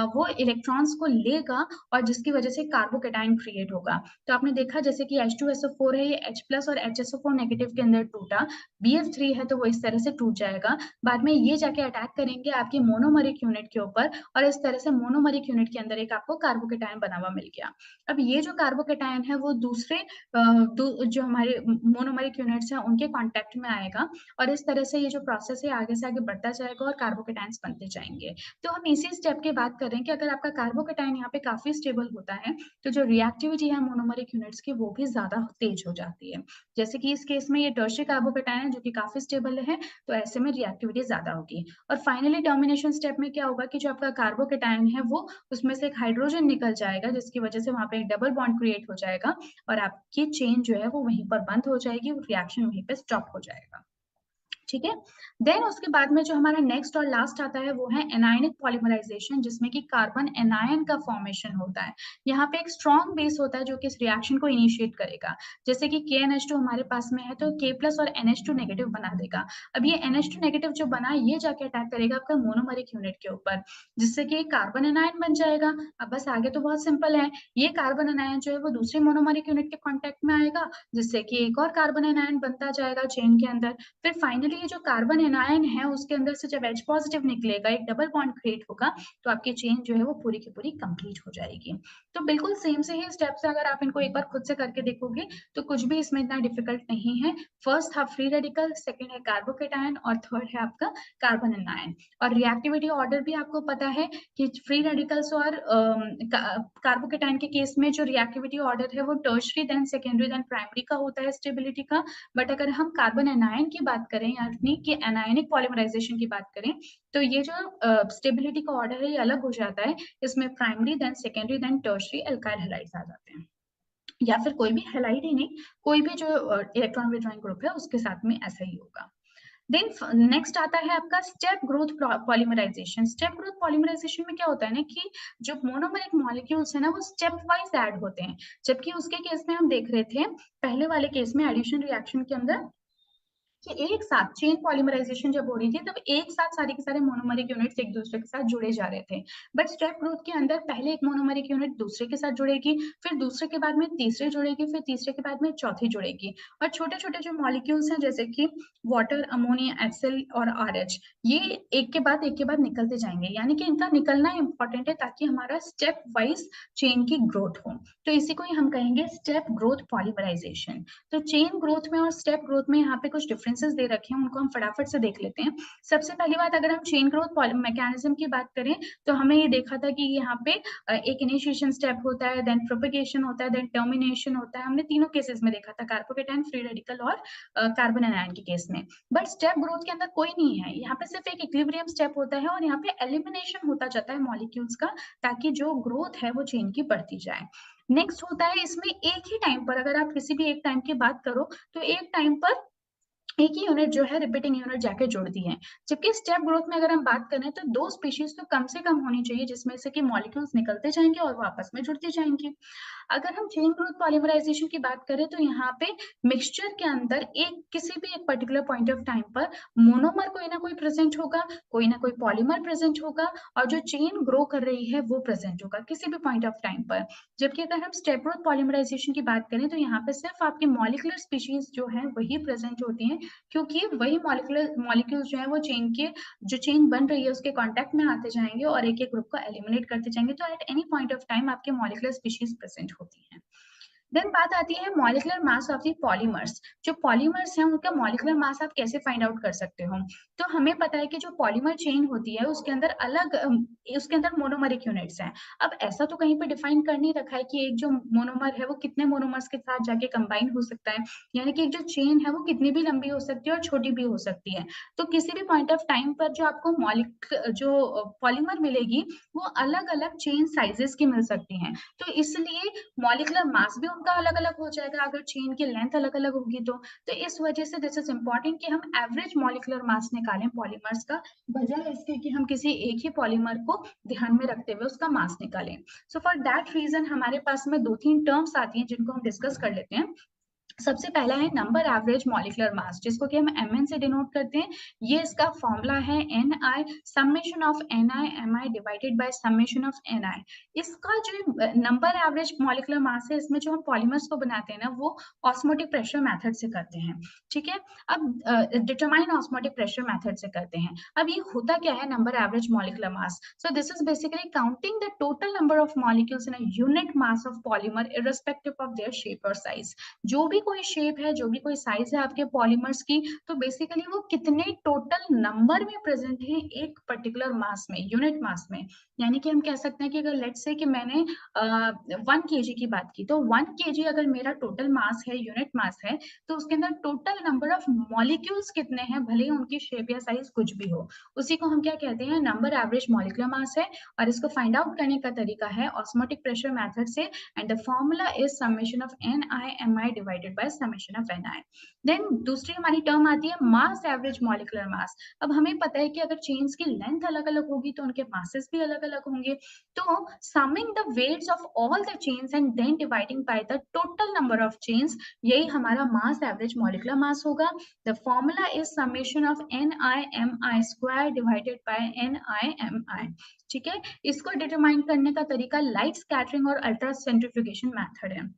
वो इलेक्ट्रॉन्स को लेगा और जिसकी वजह से कार्बोकेटाइन क्रिएट होगा। तो आपने देखा जैसे कि H2SO4 है, ये H+ और HSO4 नेगेटिव के अंदर टूटा, BF3 है तो वो इस तरह से टूट जाएगा। बाद में ये जाके अटैक करेंगे आपकी मोनोमरिक यूनिट के ऊपर और इस तरह से मोनोमरिक यूनिट के अंदर एक आपको कार्बोकेटाइन बना हुआ मिल गया। अब ये जो कार्बोकेटाइन है वो दूसरे जो हमारे मोनोमरिक यूनिट्स हैं उनके कॉन्टेक्ट में आएगा और इस तरह से ये जो प्रोसेस है आगे से आगे बढ़ता जाएगा और कार्बोकेटाइन्स बनते जाएंगे। तो हम इसी स्टेप की बात कर रहे हैं कि अगर आपका कार्बोकेटाइन यहाँ पे काफी स्टेबल होता है तो जो रिएक्टिविटी है मोनोमरिक यूनिट्स की वो भी ज्यादा तेज हो जाती है। जैसे कि इस केस में ये टर्शियरी कार्बोकेटाइन है जो कि काफी स्टेबल है, तो ऐसे में रिएक्टिविटी ज्यादा होगी। और फाइनली टर्मिनेशन स्टेप में क्या होगा कि जो आपका कार्बोकेटाइन है वो उसमें से एक हाइड्रोजन निकल जाएगा जिसकी वजह से वहां पे एक डबल बॉन्ड क्रिएट हो जाएगा और आपकी चेन जो है वो वहीं पर बंद हो जाएगी, रिएक्शन वहीं पे स्टॉप हो जाएगा। ठीक है। देन उसके बाद में जो हमारा नेक्स्ट और लास्ट आता है वो है एनायनिक पॉलीमराइजेशन, जिसमें कि कार्बन एनायन का फॉर्मेशन होता है। यहाँ पे एक स्ट्रॉन्ग बेस होता है जो कि इस रिएक्शन को इनिशिएट करेगा। जैसे कि KNH2 हमारे पास में है तो K+ और NH2 नेगेटिव बना देगा। अब ये NH2 नेगेटिव जो बना ये जाके अटैक करेगा आपका मोनोमरिक यूनिट के ऊपर, जिससे कि कार्बन एनायन बन जाएगा। अब बस आगे तो बहुत सिंपल है, ये कार्बन एनायन जो है वो दूसरे मोनोमरिक यूनिट के कॉन्टेक्ट में आएगा जिससे कि एक और कार्बन एनायन बनता जाएगा चेन के अंदर। फिर फाइनली ये जो कार्बन एनायन है उसके अंदर से जब H पॉजिटिव निकलेगा, एक डबल बॉन्ड क्रिएट होगा, तो आपकी चेन जो है वो पूरी की पूरी कंप्लीट हो जाएगी। तो बिल्कुल सेम से ही स्टेप्स है, अगर आप इनको एक बार खुद से करके देखोगे तो कुछ भी इसमें इतना डिफिकल्ट नहीं है। फर्स्ट था फ्री रेडिकल, सेकंड है कार्बोकेटायन और थर्ड है आपका कार्बन एनायन। और रिएक्टिविटी ऑर्डर भी आपको पता है कि फ्री रेडिकल्स और कार्बोकेटायन के केस में जो रिएक्टिविटी ऑर्डर है वो tertiary then secondary then primary का होता है स्टेबिलिटी का। बट अगर हम कार्बन एनायन की बात करें यानी कि एनायनिक पॉलीमराइजेशन की बात करें तो ये जो स्टेबिलिटी का ऑर्डर है ये अलग हो जाता है। इसमें primary then secondary then tertiary alkyl halides आ जाते हैं, या फिर कोई भी हैलाइड ही नहीं, कोई भी जो इलेक्ट्रॉन विड्रॉइंग ग्रुप है उसके साथ में ऐसा ही होगा। देन नेक्स्ट आता है आपका step growth polymerization. Step growth polymerization में क्या होता है ना कि जो मोनोमरिक मॉलिक्यूल्स है ना वो स्टेप वाइज ऐड होते हैं, जबकि उसके केस में हम देख रहे थे पहले वाले केस में एडिशन रिएक्शन के अंदर कि एक साथ चेन पॉलीमराइजेशन जब हो रही थी तब एक साथ सारे के सारे मोनोमरिक यूनिट्स एक दूसरे के साथ जुड़े जा रहे थे। बट स्टेप ग्रोथ के अंदर पहले एक मोनोमरिक यूनिट दूसरे के साथ जुड़ेगी, फिर दूसरे के बाद में तीसरे जुड़ेगी, फिर तीसरे के बाद में चौथी जुड़ेगी। और छोटे छोटे जो मॉलिक्यूल्स हैं जैसे कि वाटर, अमोनिया, HCl और RH, ये एक के बाद निकलते जाएंगे, यानी कि इनका निकलना इंपॉर्टेंट है ताकि हमारा स्टेप वाइज चेन की ग्रोथ हो। तो इसी को ही हम कहेंगे स्टेप ग्रोथ पॉलीमराइजेशन। तो चेन ग्रोथ में और स्टेप ग्रोथ में यहाँ पे कुछ डिफरेंसेस दे रखे हैं, उनको हम फटाफट से देख लेते हैं। सबसे पहली बात, अगर हम चेन ग्रोथ मैकेनिज्म की बात करें तो हमने ये देखा था कि यहाँ पे एक इनिशिएशन स्टेप होता है, देन प्रोपेगेशन होता है, देन टर्मिनेशन होता है। हमने तीनों केसेस में देखा था, कार्बोकेटाइन, फ्री रेडिकल और कार्बन एनायन के केस में। बट स्टेप ग्रोथ के अंदर कोई नहीं है, यहाँ पे सिर्फ एक इक्विलिब्रियम स्टेप होता है और यहाँ पे एलिमिनेशन होता जाता है मॉलिक्यूल्स का, ताकि जो ग्रोथ है वो चेन की बढ़ती जाए। नेक्स्ट होता है इसमें एक ही टाइम पर, अगर आप किसी भी एक टाइम की बात करो तो एक टाइम पर एक ही यूनिट जो है रिपीटिंग यूनिट जाके जुड़ती है। जबकि स्टेप ग्रोथ में अगर हम बात करें तो दो स्पीशीज तो कम से कम होनी चाहिए जिसमें से कि मॉलिक्यूल्स निकलते जाएंगे और वापस में जुड़ते जाएंगे। अगर हम चेन ग्रोथ पॉलीमराइजेशन की बात करें तो यहाँ पे मिक्सचर के अंदर एक किसी भी एक पर्टिकुलर पॉइंट ऑफ टाइम पर मोनोमर कोई ना कोई प्रेजेंट होगा, कोई ना कोई पॉलीमर प्रेजेंट होगा और जो चेन ग्रो कर रही है वो प्रेजेंट होगा किसी भी पॉइंट ऑफ टाइम पर। जबकि अगर हम स्टेप ग्रोथ पॉलीमराइजेशन की बात करें तो यहाँ पे सिर्फ आपकी मॉलिकुलर स्पीशीज जो है वही प्रेजेंट होती हैं, क्योंकि वही मॉलिक्यूल्स जो है वो चेन के जो चेन बन रही है उसके कांटेक्ट में आते जाएंगे और एक एक ग्रुप को एलिमिनेट करते जाएंगे। तो at any point of time आपके मॉलिकुलर स्पीशीज प्रेजेंट होती हैं। देन बात आती है molecular mass of the polymers. जो पॉलीमर्स हैं उनका मॉलिकुलर मास आप कैसे फाइंड आउट कर सकते हो? तो हमें पता है कि जो पॉलीमर चेन होती है उसके अंदर उसके अंदर मोनोमरिक यूनिट्स हैं। अब ऐसा तो कहीं पे डिफाइन कर नहीं रखा है कि एक जो मोनोमर है वो कितने मोनोमर्स के साथ जाके कंबाइन हो सकता है, यानी कि एक जो चेन है वो कितनी भी लंबी हो सकती है और छोटी भी हो सकती है। तो किसी भी पॉइंट ऑफ टाइम पर जो आपको जो पॉलीमर मिलेगी वो अलग अलग चेन साइजेस की मिल सकती हैं। तो इसलिए मॉलिकुलर मास भी उनका अलग-अलग हो जाएगा अगर चेन की लेंथ अलग-अलग होगी तो इस वजह से दिस इज इम्पोर्टेंट कि हम एवरेज मॉलिक्यूलर मास निकालें पॉलीमर्स का, बजाय इसके कि हम किसी एक ही पॉलीमर को ध्यान में रखते हुए उसका मास निकालें। सो फॉर दैट रीजन हमारे पास में 2-3 टर्म्स आती हैं जिनको हम डिस्कस कर लेते हैं। सबसे पहला है नंबर एवरेज मॉलिक्यूलर मास, जिसको कि हम mn से डिनोट करते हैं। ये इसका फॉर्मूला है ni summation of ni mi divided by summation of ni। इसका जो नंबर एवरेज मॉलिक्यूलर मास है, इसमें जो हम पॉलीमर्स को बनाते हैं ना, वो ऑस्मोटिक प्रेशर मेथड से करते हैं। ठीक है, अब डिटरमाइन ऑस्मोटिक प्रेशर मेथड से करते हैं। अब ये होता क्या है number average molecular mass? So this is basically counting the total number of molecules in a unit mass of polymer irrespective of their shape और साइज। जो भी कोई शेप है, जो भी कोई साइज है आपके पॉलीमर्स की, तो बेसिकली वो कितने टोटल नंबर में प्रेजेंट है एक पर्टिकुलर मास में, यूनिट मास में। यानी कि हम कह सकते हैं कि अगर लेट्स से कि मैंने 1 केजी की बात की, तो 1 केजी अगर मेरा टोटल मास है, यूनिट मास है, तो उसके अंदर टोटल नंबर ऑफ मॉलिक्यूल्स कितने हैं, भले ही उनकी शेप या साइज कुछ भी हो, उसी को हम क्या कहते हैं, नंबर एवरेज मॉलिक्यूलर मास है। और इसको फाइंड आउट करने का तरीका है ऑस्मोटिक प्रेशर मेथड से, and the formula is summation of NI divided by summation of NI। Then दूसरी हमारी टर्म आती है मास एवरेज मॉलिक्यूलर मास। अब हमें पता है कि अगर चेन्स की लेंथ अलग-अलग होगी तो उनके मासेस भी अलग-अलग होंगे। तो summing the weights of all the chains and then dividing by the total number of chains, यही हमारा मास एवरेज मॉलिक्यूलर मास होगा। The formula is summation of NI square divided by NI। ठीक है, इसको डिटरमाइन करने का तरीका light scattering और अल्ट्रा सेंट्रीफ्यूगेशन मेथड है।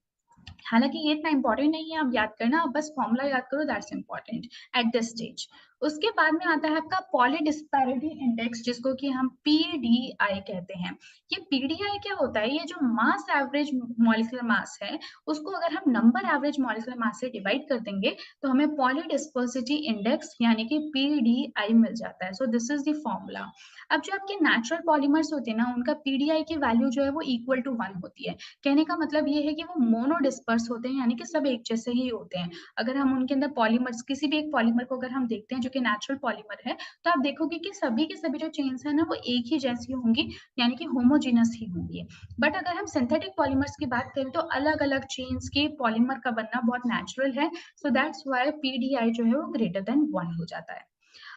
हालांकि ये इतना इंपॉर्टेंट नहीं है आप याद करना, आप बस फॉर्मूला याद करो, that's important at this stage. उसके बाद में आता है आपका पॉलीडिस्पैरिटी इंडेक्स, जिसको कि हम पीडीआई कहते हैं। ये पीडीआई क्या होता है? ये जो मास एवरेज मॉलिक्यूलर मास है, उसको अगर हम नंबर एवरेज मॉलिक्यूलर मास से डिवाइड कर देंगे तो हमें पॉलीडिस्पर्सिटी इंडेक्स यानी कि पीडीआई मिल जाता है। सो दिस इज द फॉर्मूला। अब जो आपके नेचुरल पॉलीमर्स होते हैं ना, उनका पीडीआई की वैल्यू जो है वो इक्वल टू 1 होती है। कहने का मतलब ये है कि वो मोनोडिस्पर्स होते हैं, यानी कि सब एक जैसे ही होते हैं। अगर हम उनके अंदर पॉलीमर्स, किसी भी एक पॉलीमर को अगर हम देखते हैं जो कि नेचुरल पॉलीमर है, तो आप देखोगे कि सभी के सभी जो चेन्स है ना, वो एक ही जैसी होंगी, यानी कि होमोजेनस ही होंगी। बट अगर हम सिंथेटिक पॉलीमर्स की बात करें तो अलग अलग चेन्स के पॉलीमर का बनना बहुत नेचुरल है। सो दैट्स वाई पीडीआई जो है वो ग्रेटर देन 1 हो जाता है।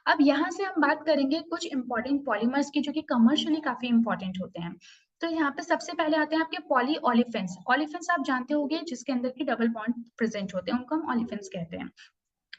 अब यहाँ से हम बात करेंगे कुछ इंपॉर्टेंट पॉलीमर्स की, जो कि कमर्शियली काफी इंपॉर्टेंट होते हैं। तो यहाँ पे सबसे पहले आते हैं आपके पॉली ओलिफेंस। ओलिफेंस आप जानते होंगे, जिसके अंदर की डबल बॉन्ड प्रेजेंट होते हैं, उनको हम ओलिफेंस कहते हैं।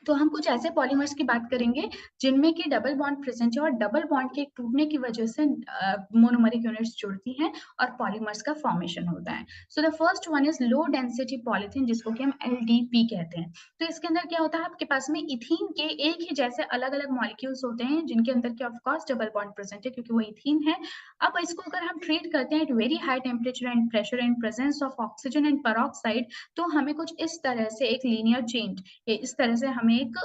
तो हम कुछ ऐसे पॉलीमर्स की बात करेंगे जिनमें की डबल बॉन्ड प्रेजेंट है और डबल बॉन्ड के टूटने की वजह से मोनोमरिक यूनिट्स जुड़ती हैं और पॉलीमर्स का फॉर्मेशन होता है। So the first one is low density polythene, जिसको कि हम एलडीपी कहते हैं। तो इसके अंदर क्या होता है, आपके पास में इथीन के एक ही जैसे अलग अलग मॉलिक्यूल्स होते हैं जिनके अंदर के ऑफकोर्स डबल बॉन्ड प्रेजेंट है, क्योंकि वो इथीन है। अब इसको अगर हम ट्रीट करते हैं at very high temperature and pressure and presence of oxygen and peroxide, तो हमें कुछ इस तरह से एक लीनियर चेन, इस तरह से हमें एक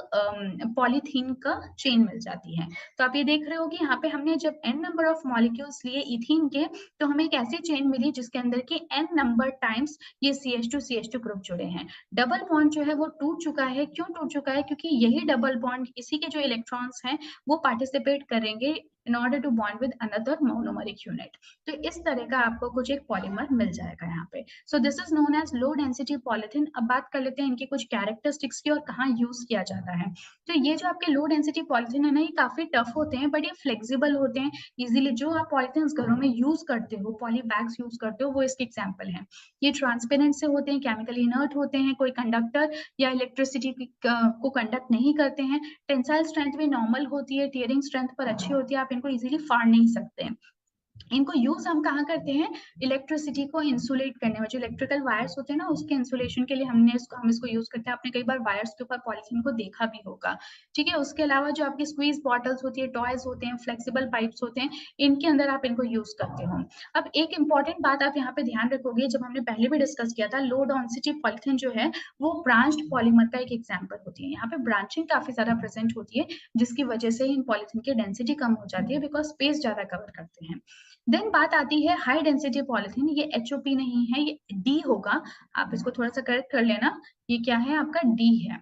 पॉलीथीन का चेन मिल जाती है। तो आप ये देख रहे हो कि यहाँ पे हमने जब n नंबर ऑफ मॉलिक्यूल्स लिए इथीन के, तो हमें एक ऐसी चेन मिली जिसके अंदर के n नंबर टाइम्स ये CH2 ग्रुप जुड़े हैं। डबल बॉन्ड जो है वो टूट चुका है। क्यों टूट चुका है? क्योंकि यही डबल बॉन्ड, इसी के जो इलेक्ट्रॉन्स हैं वो पार्टिसिपेट करेंगे in order to bond with another monomeric unit। तो इस तरह का आपको कुछ एक पॉलीमर मिल जाएगा यहाँ पे। So this is known as low density polythene. अब बात कर लेते हैं इनके कुछ कैरेक्टरिस्टिक्स की और कहाँ यूज किया जाता है। तो ये जो आपके लो डेंसिटी पॉलीथीन है ना, ये काफी टफ होते हैं, बट ये फ्लेक्सिबल होते हैं इजीली। जो आप पॉलीथीन घरों में यूज करते हो, पॉली बैग्स यूज करते हो, वो इसके एग्जाम्पल है। ये ट्रांसपेरेंट से होते हैं, केमिकली इनर्ट होते हैं, कोई कंडक्टर या इलेक्ट्रिसिटी को कंडक्ट नहीं करते हैं। टेंसाइल स्ट्रेंथ भी नॉर्मल होती है, टियरिंग स्ट्रेंथ पर अच्छी होती है, आप इनको इजीली फाड़ नहीं सकते। इनको यूज हम कहाँ करते हैं? इलेक्ट्रिसिटी को इंसुलेट करने में, जो इलेक्ट्रिकल वायर्स होते हैं ना, उसके इंसुलेशन के लिए हम इसको यूज करते हैं। आपने कई बार वायर्स के ऊपर पॉलीथीन को देखा भी होगा। ठीक है, उसके अलावा जो आपकी स्क्वीज बॉटल्स होती है, टॉयज होते हैं, फ्लेक्सिबल पाइप्स होते हैं, इनके अंदर आप इनको यूज करते हो। अब एक इंपॉर्टेंट बात आप यहाँ पे ध्यान रखोगे, जब हमने पहले भी डिस्कस किया था, लो डेंसिटी पॉलीथीन जो है वो ब्रांच्ड पॉलीमर का एक एग्जाम्पल होती है। यहाँ पे ब्रांचिंग काफी ज्यादा प्रेजेंट होती है, जिसकी वजह से इन पॉलीथीन की डेंसिटी कम हो जाती है, बिकॉज स्पेस ज्यादा कवर करते हैं। देन बात आती है हाई डेंसिटी पॉलिथीन। ये HOP नहीं है, ये D होगा। आप इसको थोड़ा सा करेक्ट कर लेना। ये क्या है? आपका D है।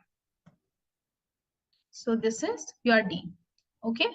सो this is your D। Okay,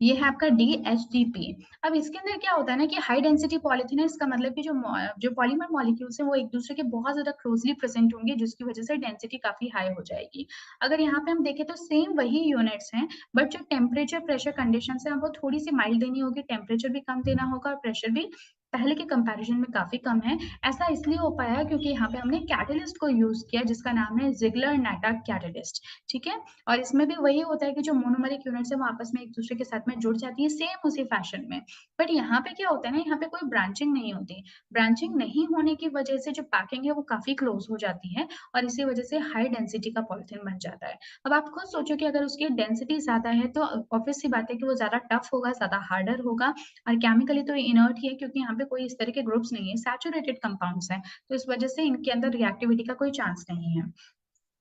ये है आपका DHDP। अब इसके अंदर क्या होता है ना कि हाई डेंसिटी पॉलीथीन है, इसका मतलब कि जो पॉलीमर मॉलिक्यूल्स हैं वो एक दूसरे के बहुत ज़्यादा क्लोज़ली प्रेज़ेंट होंगे, जिसकी वज़ह से डेंसिटी काफ़ी हाई हो जाएगी। अगर यहाँ पे हम देखें तो सेम वही यूनिट्स हैं, बट जो टेम्परेचर प्रेशर कंडीशंस हैं वो थोड़ी-सी माइल्ड देनी होगी, टेम्परेचर भी कम देना होगा और प्रेशर भी पहले के कंपैरिज़न में काफ़ी कम है। ऐसा इसलिए हो पाया क्योंकि यहाँ पे हमने कैटलिस्ट को यूज़ किया जिसका नाम है ज़िग्लर-नाटट कैटलिस्ट, ठीक है? और इसमें भी वही होता है कि जो मोनोमेरिक यूनिट्स है वो आपस में एक-दूसरे के साथ में जुड़ जाती है सेम उसी फैशन में। बट यहाँ पे क्या होता है ना, यहाँ पे कोई ब्रांचिंग नहीं होती। ब्रांचिंग नहीं होने की वजह से जो पैकिंग है वो काफ़ी क्लोज़ हो जाती है और इसी वजह से हाई डेंसिटी का पॉलीथीन बन जाता है। अब आप खुद सोचो कि अगर उसकी डेंसिटी ज़्यादा है तो ऑब्वियस सी बात है कि वो ज़्यादा टफ होगा, ज़्यादा हार्डर होगा और केमिकली तो इनर्ट ही है क्योंकि यहाँ पे कोई इस तरह के ग्रुप्स नहीं है, सैचुरेटेड कंपाउंड्स हैं। तो इस वजह से इनके अंदर रिएक्टिविटी का कोई चांस नहीं है।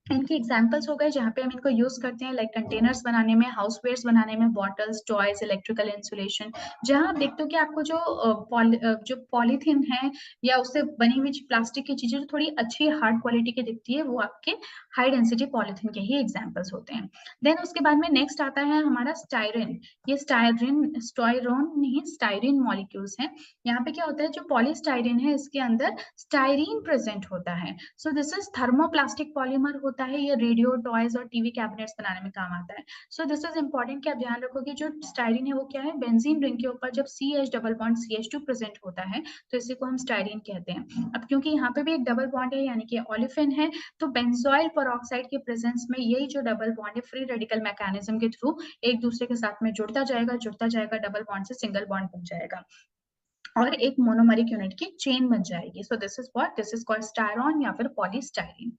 इनके एग्ज़ाम्पल्स हो गए जहाँ पे हम इनको यूज़ करते हैं लाइक कंटेनर्स बनाने में, हाउसवेयर्स बनाने में, बॉटल्स, टॉयज़, इलेक्ट्रिकल इंसुलेशन। जहाँ आप देखते हो कि आपको जो पॉलीथीन है या उससे बनी हुई प्लास्टिक की चीज़ें जो थोड़ी अच्छी हार्ड क्वालिटी की दिखती है, वो आपके हाई डेंसिटी पॉलीथीन के ही एग्ज़ाम्पल्स होते हैं। देन उसके बाद में नेक्स्ट आता है हमारा स्टायरीन। ये स्टायरोन नहीं, स्टायरीन मॉलिक्यूल्स हैं। यहाँ पे क्या होता है, जो पॉलीस्टायरीन है इसके अंदर स्टायरीन प्रेज़ेंट होता है। सो दिस इज थर्मोप्लास्टिक पॉलीमर होता है, ये रेडियो, टॉयज और टीवी कैबिनेट्स बनाने में काम आता है। सो दिस इज इंपॉर्टेंट कि आप ध्यान रखो कि जो स्टायरीन है वो क्या है, बेंजीन रिंग के ऊपर जब CH double bond CH2 present होता है तो इसी को हम स्टायरीन कहते हैं। अब क्योंकि यहाँ पे भी एक डबल बॉन्ड है यानी कि ओलिफिन है, तो बेंजोइल पेरोक्साइड के प्रेजेंस में यही जो डबल बॉन्ड है फ्री रेडिकल मैकेनिज्म के थ्रू एक दूसरे के साथ में जुड़ता जाएगा, डबल बॉन्ड से सिंगल बॉन्ड बन जाएगा और एक मोनोमेरिक यूनिट की चेन बन जाएगी। सो दिस इज कॉल्ड स्टायरॉन या फिर पॉलीस्टायरीन।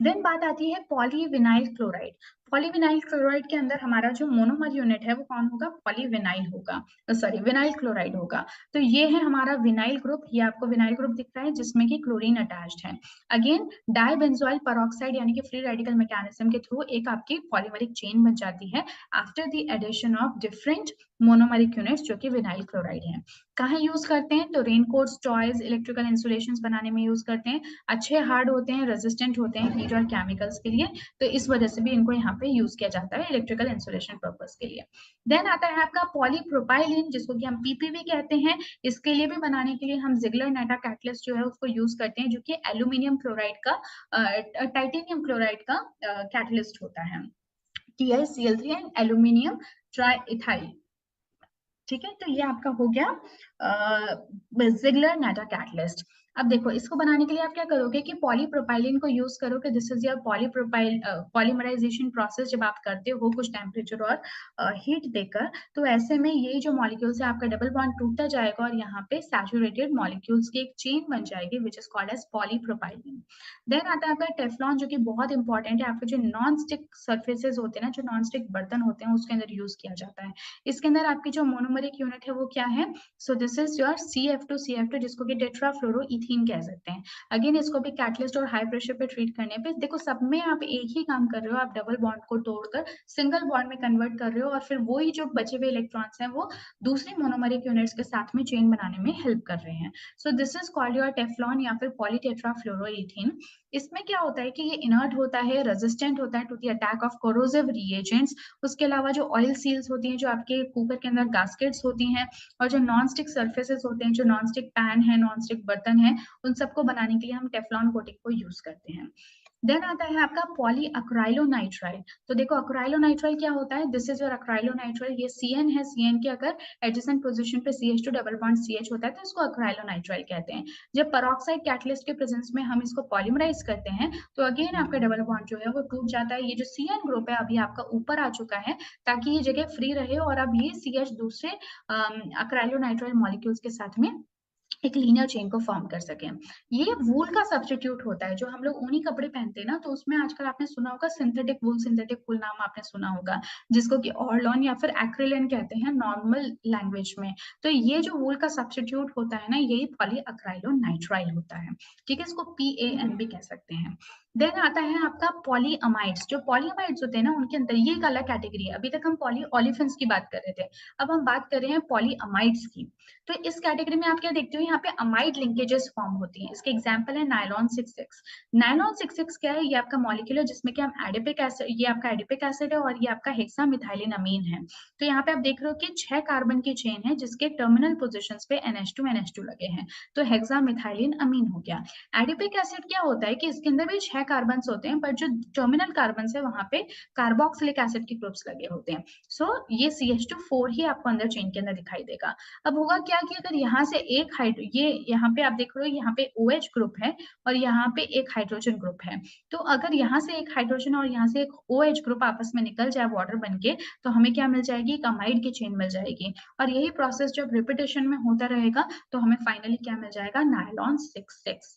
देन बात आती है पॉलीविनाइल क्लोराइड। पॉलीविनाइल क्लोराइड के अंदर हमारा जो मोनोमर यूनिट है वो कौन होगा, पॉलीविनाइल होगा, सॉरी विनाइल क्लोराइड होगा। तो ये है हमारा विनाइल ग्रुप, ये आपको विनाइल ग्रुप दिख रहा है जिसमें कि क्लोरीन अटैच्ड है। अगेन डाइबेंजोइल पेरोक्साइड यानी कि फ्री रेडिकल मैकेनिज्म के थ्रू एक आपकी पॉलीमरिक चेन बन जाती है after the addition of different monomeric units जो कि विनाइल क्लोराइड है। कहाँ यूज करते हैं, तो रेनकोट्स, टॉयज, इलेक्ट्रिकल इंसुलेशंस बनाने में यूज करते हैं। अच्छे हार्ड होते हैं, रेजिस्टेंट होते हैं हीट और केमिकल्स के लिए, तो इस वजह से भी इनको यहाँ पे यूज किया जाता है इलेक्ट्रिकल इंसुलेशन पर्पस के लिए। देन आता है आपका पॉलीप्रोपाइलीन जिसको कि हम PPV कहते हैं। इसके लिए भी बनाने के लिए हम ज़िग्लर-नाटट कैटलिस्ट जो है उसको यूज करते हैं जो कि एल्यूमिनियम क्लोराइड का टाइटेनियम क्लोराइड का कैटलिस्ट होता है। TiCl3 and aluminium ट्राइइथाइल। ठीक है, तो ये आपका हो गया ज़िग्लर-नाटट कैटलिस्ट। अब देखो इसको बनाने के लिए आप क्या करोगे कि पॉलीप्रोपाइलीन को यूज करोगे, this is your polymerization process. जब आप करते हो कुछ टेम्परेचर और हीट देकर, तो ऐसे में ये जो मॉलिक्यूल्स है आपका डबल बॉन्ड टूटता जाएगा और यहाँ पे सैचुरेटेड मॉलिक्यूल्स की एक चेन बन जाएगी which is called as polypropylene. Then आता है आपका टेफ्लॉन जो कि बहुत इंपॉर्टेंट है, आपके जो नॉन स्टिक सर्फेसेस होते हैं ना, जो नॉन स्टिक बर्तन होते हैं उसके अंदर यूज किया जाता है। इसके अंदर आपकी जो मोनोमेरिक यूनिट है वो क्या है, सो दिस इज योर CF2 जिसको कि टेट्राफ्लोरोइथीन कह सकते हैं। अगेन इसको भी कैटलिस्ट और हाई प्रेशर पे ट्रीट करने पे देखो सब में आप एक ही काम कर रहे हो, आप डबल बॉन्ड को तोड़कर सिंगल बॉन्ड में कन्वर्ट कर रहे हो और फिर वही जो बचे हुए इलेक्ट्रॉन्स हैं वो दूसरी मोनोमेरिक यूनिट्स के साथ में चेन बनाने में हेल्प कर रहे हैं। सो this is called your Teflon या फिर पॉलीटेट्राफ्लोरोइथीन। इसमें क्या होता है कि ये इनर्ट होता है, रेजिस्टेंट होता है to the attack of corrosive reagents. उसके अलावा जो ऑयल सील्स होती हैं, जो आपके कुकर के अंदर गास्केट्स होती हैं और जो नॉन स्टिक सर्फेसेस होते हैं, जो नॉन स्टिक पैन है, नॉन स्टिक बर्तन है, उन सबको बनाने के लिए हम टेफ्लॉन कोटिंग को यूज करते हैं। देन आता है आपका पॉली अक्राइलोनाइट्राइल। तो देखो अक्राइलोनाइट्राइल क्या होता है, दिस इज योर अक्राइलोनाइट्राइल। ये CN है, CN के अगर एडजेसेंट पोजीशन पे CH2 डबल बॉन्ड CH होता है तो इसको अक्राइलोनाइट्राइल कहते हैं। जब पेरोक्साइड कैटलिस्ट के प्रेजेंस में हम इसको पॉलीमराइज करते हैं तो अगेन आपका डबल बॉन्ड जो है वो टूट जाता है। ये जो CN ग्रुप है अभी आपका ऊपर आ चुका है ताकि ये जगह फ्री रहे और अब ये CH दूसरे अक्राइलोनाइट्राइल मॉलिक्यूल्स के साथ में एक लीनियर चेन को फॉर्म कर सकें। ये वूल का सब्स्टिट्यूट होता है, जो हम लोग ऊनी कपड़े पहनते हैं ना, तो उसमें आजकल आपने सुना होगा सिंथेटिक वूल नाम आपने सुना होगा, जिसको कि ऑर्लॉन या फिर एक्रिलिन कहते हैं नॉर्मल लैंग्वेज में। तो ये जो वूल का सब्स्टिट्यूट होता है ना, यही पॉली अक्राइलोनाइट्राइल होता है। ठीक है, इसको PAN भी कह सकते हैं। देन आता है आपका पॉलीअमाइड्स। जो पॉलीअमाइड्स होते हैं ना, उनके अंदर ये एक अलग कैटेगरी है। अभी तक हम पॉलीओलिफिन्स की बात कर रहे थे, अब हम बात कर रहे हैं पॉलीअमाइड्स की। तो इस कैटेगरी में आप क्या देखते हो, यहाँ पे अमाइड लिंकेजेस फॉर्म होती हैं। इसके एग्जांपल है नायलॉन 66। नायलॉन 66 क्या है, ये आपका मॉलिक्यूल है जिसमें कि हम एडिपिक एसिड, ये आपका एडिपिक एसिड है और ये आपका हेक्सामिथाइलिन है। तो यहाँ पे आप देख रहे हो कि 6 कार्बन की चेन है जिसके टर्मिनल पोजिशन पे NH2 लगे हैं, तो हेक्सामिथाइलिन हो गया। एडिपिक एसिड क्या होता है कि इसके अंदर भी 6 कार्बन होते हैं, पर जो टर्मिनल कार्बन है वहां पे कार्बोक्सिलिक एसिड के ग्रुप्स लगे होते हैं। सो ये CH2 4 ही आपको अंदर चेन के अंदर दिखाई देगा। अब होगा क्या कि अगर यहाँ से एक हाइड्रो, ये यहाँ पे आप देख रहे हो यहाँ पे OH ग्रुप है और यहाँ पे एक हाइड्रोजन ग्रुप है। तो अगर यहाँ से एक हाइड्रोजन और यहाँ से एक OH ग्रुप आपस में निकल जाए वाटर बन के, तो हमें क्या मिल जाएगी, एक अमाइड की चेन मिल जाएगी। और यही प्रोसेस जब रिपीटेशन में होता रहेगा तो हमें फाइनली क्या मिल जाएगा, नायलॉन 66।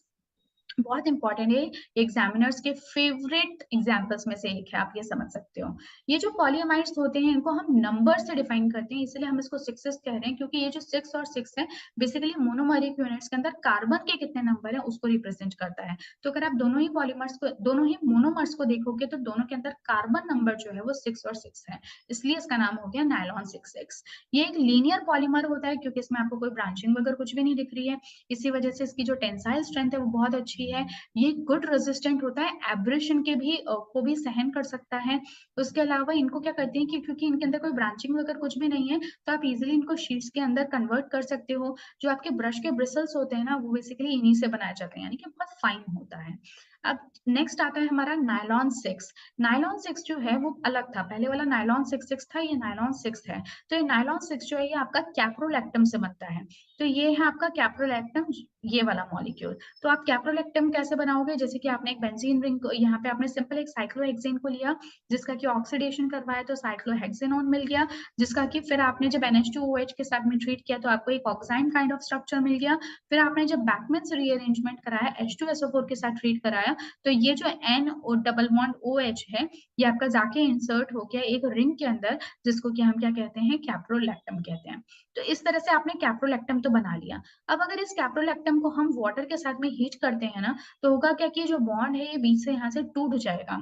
बहुत इंपॉर्टेंट है, एग्जामिनर्स के फेवरेट एग्जाम्पल्स में से एक है, आप ये समझ सकते हो। ये जो पॉलीअमाइड्स होते हैं इनको हम नंबर से डिफाइन करते हैं, इसलिए हम इसको सिक्सेस कह रहे हैं, क्योंकि ये जो 6 और 6 है बेसिकली मोनोमरिक यूनिट्स के अंदर कार्बन के कितने नंबर है उसको रिप्रेजेंट करता है। तो अगर आप दोनों ही पॉलीमर्स को, दोनों ही मोनोमर्स को देखोगे तो दोनों के अंदर कार्बन नंबर जो है वो 6 और 6 है, इसलिए इसका नाम हो गया नायलॉन 66। ये एक लीनियर पॉलीमर होता है क्योंकि इसमें आपको कोई ब्रांचिंग वगैरह कुछ भी नहीं दिख रही है, इसी वजह से इसकी जो टेंसाइल स्ट्रेंथ है वो बहुत अच्छी है। ये गुड रेजिस्टेंट होता है, एब्रेशन के भी को भी सहन कर सकता है। उसके अलावा इनको क्या करते हैं कि क्योंकि इनके अंदर कोई ब्रांचिंग वगैरह कुछ भी नहीं है, तो आप इजीली इनको शीट्स के अंदर कन्वर्ट कर सकते हो। जो आपके ब्रश के ब्रिसल्स होते हैं ना, वो बेसिकली इन्हीं से बनाए जाते हैं, यानी कि बहुत फाइन होता है। अब नेक्स्ट आता है हमारा नायलॉन 6। नायलॉन 6 जो है वो अलग था, पहले वाला नायलॉन 66 था, ये नायलॉन 6 है। तो ये नायलॉन 6 जो है ये आपका कैप्रोलैक्टम से बनता है। तो ये है आपका कैप्रोलैक्टम, ये वाला मॉलिक्यूल। तो आप कैप्रोलैक्टम कैसे बनाओगे, जैसे कि आपने एक बेंजीन रिंग को, यहाँ पे आपने सिंपल एक साइक्लोहेक्सेन को लिया जिसका कि ऑक्सीडेशन करवाया तो साइक्लोहेक्सेनोन मिल गया, जिसका कि फिर आपने जब NH2OH के साथ में ट्रीट किया तो आपको एक ऑक्साइन काइंड ऑफ स्ट्रक्चर मिल गया। फिर आपने जब बैकमैन्स रीअरेंजमेंट कराया, H2SO4 के साथ ट्रीट कराया, तो ये जो N और डबल बॉन्ड OH है ये आपका जाके इंसर्ट हो गया एक रिंग के अंदर, जिसको कि हम क्या कहते हैं, कैप्रोलैक्टम कहते हैं। तो इस तरह से आपने कैप्रोलैक्टम तो बना लिया। अब अगर इस कैप्रोलैक्टम को हम वाटर के साथ में हीट करते हैं ना, तो होगा क्या कि जो बॉन्ड है ये बीच से यहाँ से टूट जाएगा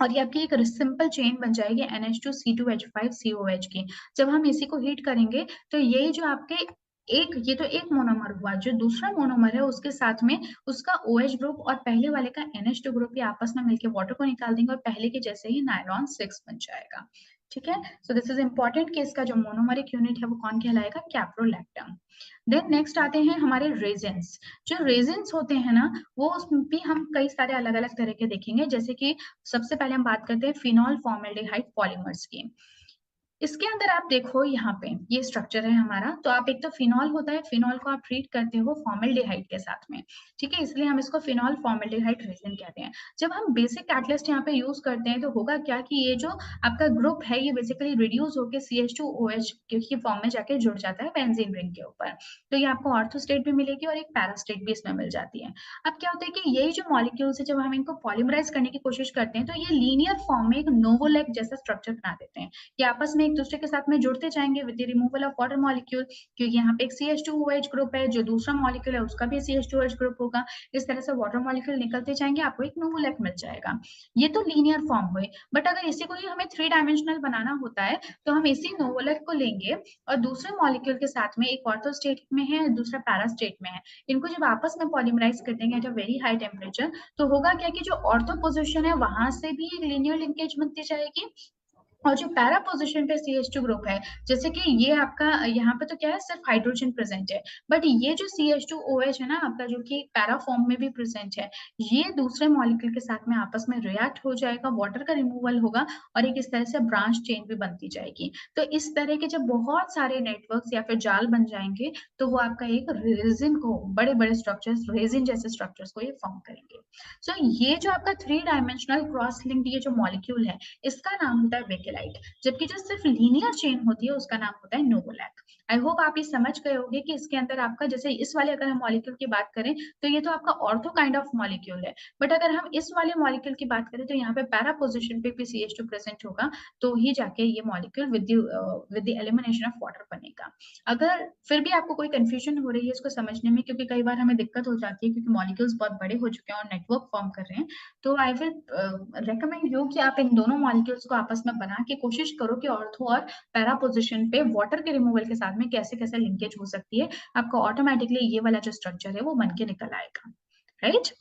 और ये आपकी एक सिंपल चेन बन जाएगी NH2C2H5COH की। जब हम इसी को हीट करेंगे तो ये जो आपके ये तो एक मोनोमर हुआ, जो दूसरा मोनोमर है उसके साथ में उसका OH ग्रुप और पहले वाले का NH2 ग्रुप ये आपस में मिलकर वाटर को निकाल देंगे और पहले के जैसे ही नायलॉन 6 बन जाएगा। ठीक है, सो दिस इज इंपॉर्टेंट कि इसका जो मोनोमरिक यूनिट है वो कौन कहलाएगा, कैप्रोलैक्टम। देन नेक्स्ट आते हैं हमारे रेजेंस। जो रेजेंस होते हैं ना, वो उसमें भी हम कई सारे अलग अलग तरह के देखेंगे, जैसे कि सबसे पहले हम बात करते हैं फिनॉल फॉर्मेल्डिहाइड पॉलीमर्स की। इसके अंदर आप देखो यहाँ पे ये स्ट्रक्चर है हमारा, तो आप एक तो फिनॉल होता है, फिनॉल को आप ट्रीट करते हो फॉर्मेल्डिहाइड के साथ में, ठीक है, इसलिए हम इसको फिनॉल फॉर्मेल्डिहाइड रेजिन कहते हैं। जब हम बेसिक कैटलिस्ट यहाँ पे यूज करते हैं तो होगा क्या कि ये जो आपका ग्रुप है ये बेसिकली रिड्यूस होकर CH2OH की फॉर्म में जाके जुड़ जाता है बेंजीन रिंग के ऊपर, तो ये आपको ऑर्थो स्टेट भी मिलेगी और एक पैरा स्टेट भी इसमें मिल जाती है। अब क्या होता है कि यही जो मॉलिक्यूल्स है जब हम इनको पॉलीमराइज करने की कोशिश करते हैं तो ये लीनियर फॉर्म में एक नोवोलेक जैसा स्ट्रक्चर बना देते हैं, ये आपस में एक दूसरे के साथ में जुड़ते जाएंगे with the removal of water molecule, क्योंकि यहाँ पे एक CH2OH ग्रुप है, जो दूसरा मॉलिक्यूल है उसका भी CH2OH ग्रुप होगा, इस तरह से वाटर मॉलिक्यूल निकलते जाएंगे, आपको एक नोवोलेक मिल जाएगा। ये तो लीनियर फॉर्म हुए, बट अगर इसी को ही हमें 3 डायमेंशनल बनाना होता है तो हम इसी नोवोलेक को लेंगे और दूसरे मॉलिक्यूल के साथ में, एक ऑर्थो स्टेट में है दूसरा पैरा स्टेट में है, इनको जब आपस में पॉलीमराइज कर देंगे at a very high temperature, तो होगा क्या कि जो ऑर्थो पोजिशन है वहां से भी एक लीनियर लिंकेज बनती जाएगी और जो पैरा पोजिशन पे CH2 ग्रुप है, जैसे कि ये आपका यहाँ पे तो क्या है, सिर्फ हाइड्रोजन प्रेजेंट है, बट ये जो CH2OH है ना आपका, जो कि पैरा फॉर्म में भी प्रेजेंट है, ये दूसरे मॉलिक्यूल के साथ में आपस में रिएक्ट हो जाएगा, वाटर का रिमूवल होगा और एक इस तरह से ब्रांच चेन भी बनती जाएगी। तो इस तरह के जब बहुत सारे नेटवर्क्स या फिर जाल बन जाएंगे तो वो आपका एक रेजिन को, बड़े बड़े स्ट्रक्चर्स, रेजिन जैसे स्ट्रक्चर्स को ये फॉर्म करेंगे। सो ये जो आपका 3 डायमेंशनल क्रॉस लिंक्ड ये जो मॉलिक्यूल है इसका नाम होता है बेकेलाइट, जबकि जो सिर्फ लीनियर चेन होती है उसका नाम होता है नोवोलैक। आई होप आप ये समझ गए होंगे कि इसके अंदर आपका जैसे इस वाले अगर हम मॉलिक्यूल की बात करें तो ये तो आपका ऑर्थो काइंड ऑफ मॉलिक्यूल है, बट अगर हम इस वाले मॉलिक्यूल की बात करें तो यहाँ पे पैरा पोजिशन पे भी CH2 प्रेजेंट होगा, तो ही जाके ये molecule with the elimination of water बनेगा। अगर फिर भी आपको कोई कंफ्यूजन हो रही है इसको समझने में, क्योंकि कई बार हमें दिक्कत हो जाती है क्योंकि मॉलिक्यूल्स बहुत बड़े हो चुके हैं और नेटवर्क फॉर्म कर रहे हैं, तो आई विल रेकमेंड यू कि आप इन दोनों मॉलिक्यूल्स को आपस में बना के कोशिश करो कि ऑर्थो और पैरा पोजिशन पे वाटर के रिमूवल के साथ में कैसे कैसे लिंकेज हो सकती है, आपको ऑटोमेटिकली ये वाला जो स्ट्रक्चर है वो बन के निकल आएगा, राइट।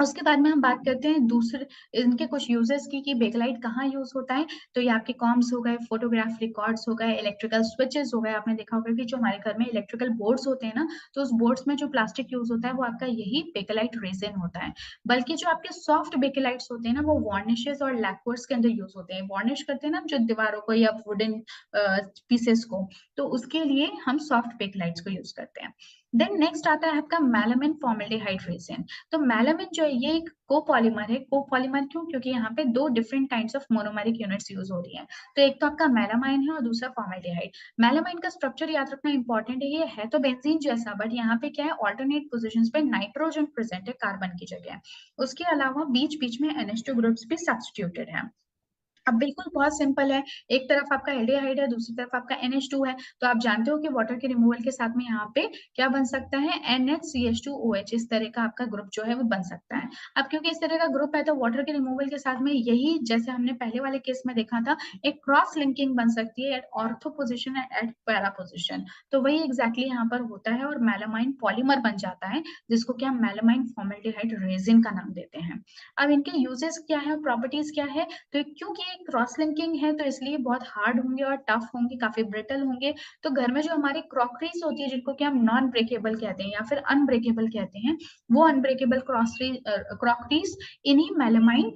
उसके बाद में हम बात करते हैं दूसरे इनके कुछ यूजेस की कि बेकलाइट कहाँ यूज होता है। तो ये आपके कॉम्स हो गए, फोटोग्राफ रिकॉर्ड्स हो गए, इलेक्ट्रिकल स्विचेस हो गए। आपने देखा होगा कि जो हमारे घर में इलेक्ट्रिकल बोर्ड्स होते हैं ना, तो उस बोर्ड्स में जो प्लास्टिक यूज होता है वो आपका यही बेकेलाइट रेजिन होता है। बल्कि जो आपके सॉफ्ट बेकेलाइट्स होते हैं ना, वो वार्निशेस और लैक्वर्स के अंदर यूज होते हैं। वार्निश करते हैं ना जो दीवारों को या वुडन पीसेस को, तो उसके लिए हम सॉफ्ट बेकेलाइट्स को यूज करते हैं। देन नेक्स्ट आता है आपका मेलामिन फॉर्मल्डिहाइड रेजिन। तो मेलामिन जो है ये एक कोपॉलीमर है। कोपॉलीमर क्यों? क्योंकि यहाँ पे दो different kinds of monomeric units use हो रही हैं। तो एक तो आपका मेलामाइन है और दूसरा फॉर्मल्डिहाइड। मेलामाइन का स्ट्रक्चर याद रखना इंपॉर्टेंट है, ये है तो बेंजीन जैसा, बट यहाँ पे क्या है, ऑल्टरनेट पोजिशन पे नाइट्रोजन प्रेजेंट है कार्बन की जगह। उसके अलावा बीच बीच में NH2 ग्रुप्स भी सब्स्टिट्यूटेड है। अब बिल्कुल बहुत सिंपल है, एक तरफ आपका एल्डिहाइड है, दूसरी तरफ आपका NH2 है, तो आप जानते हो कि वाटर के रिमूवल के साथ में यहाँ पे क्या बन सकता है, NHCH2OH, इस तरह का आपका ग्रुप जो है वो बन सकता है। अब क्योंकि इस तरह का ग्रुप है तो वाटर के रिमूवल के साथ में यही जैसे हमने पहले वाले केस में देखा था, एक क्रॉस लिंकिंग बन सकती है at ortho position and at para position. तो वही एग्जैक्टली यहाँ पर होता है और मेलामाइन पॉलीमर बन जाता है, जिसको कि हम मेलामाइन फॉर्मल्डिहाइड रेजिन का नाम देते हैं। अब इनके यूजेस क्या है, प्रॉपर्टीज क्या है, तो क्योंकि एक क्रॉस लिंकिंग है तो इसलिए बहुत हार्ड होंगे और टफ होंगे, काफी ब्रिटल होंगे। तो घर में जो हमारी क्रॉकरीज होती है जिनको कि हम नॉन ब्रेकेबल कहते हैं या फिर अनब्रेकेबल कहते हैं, वो अनब्रेकेबल क्रॉकरीज इन्हीं मेलामाइन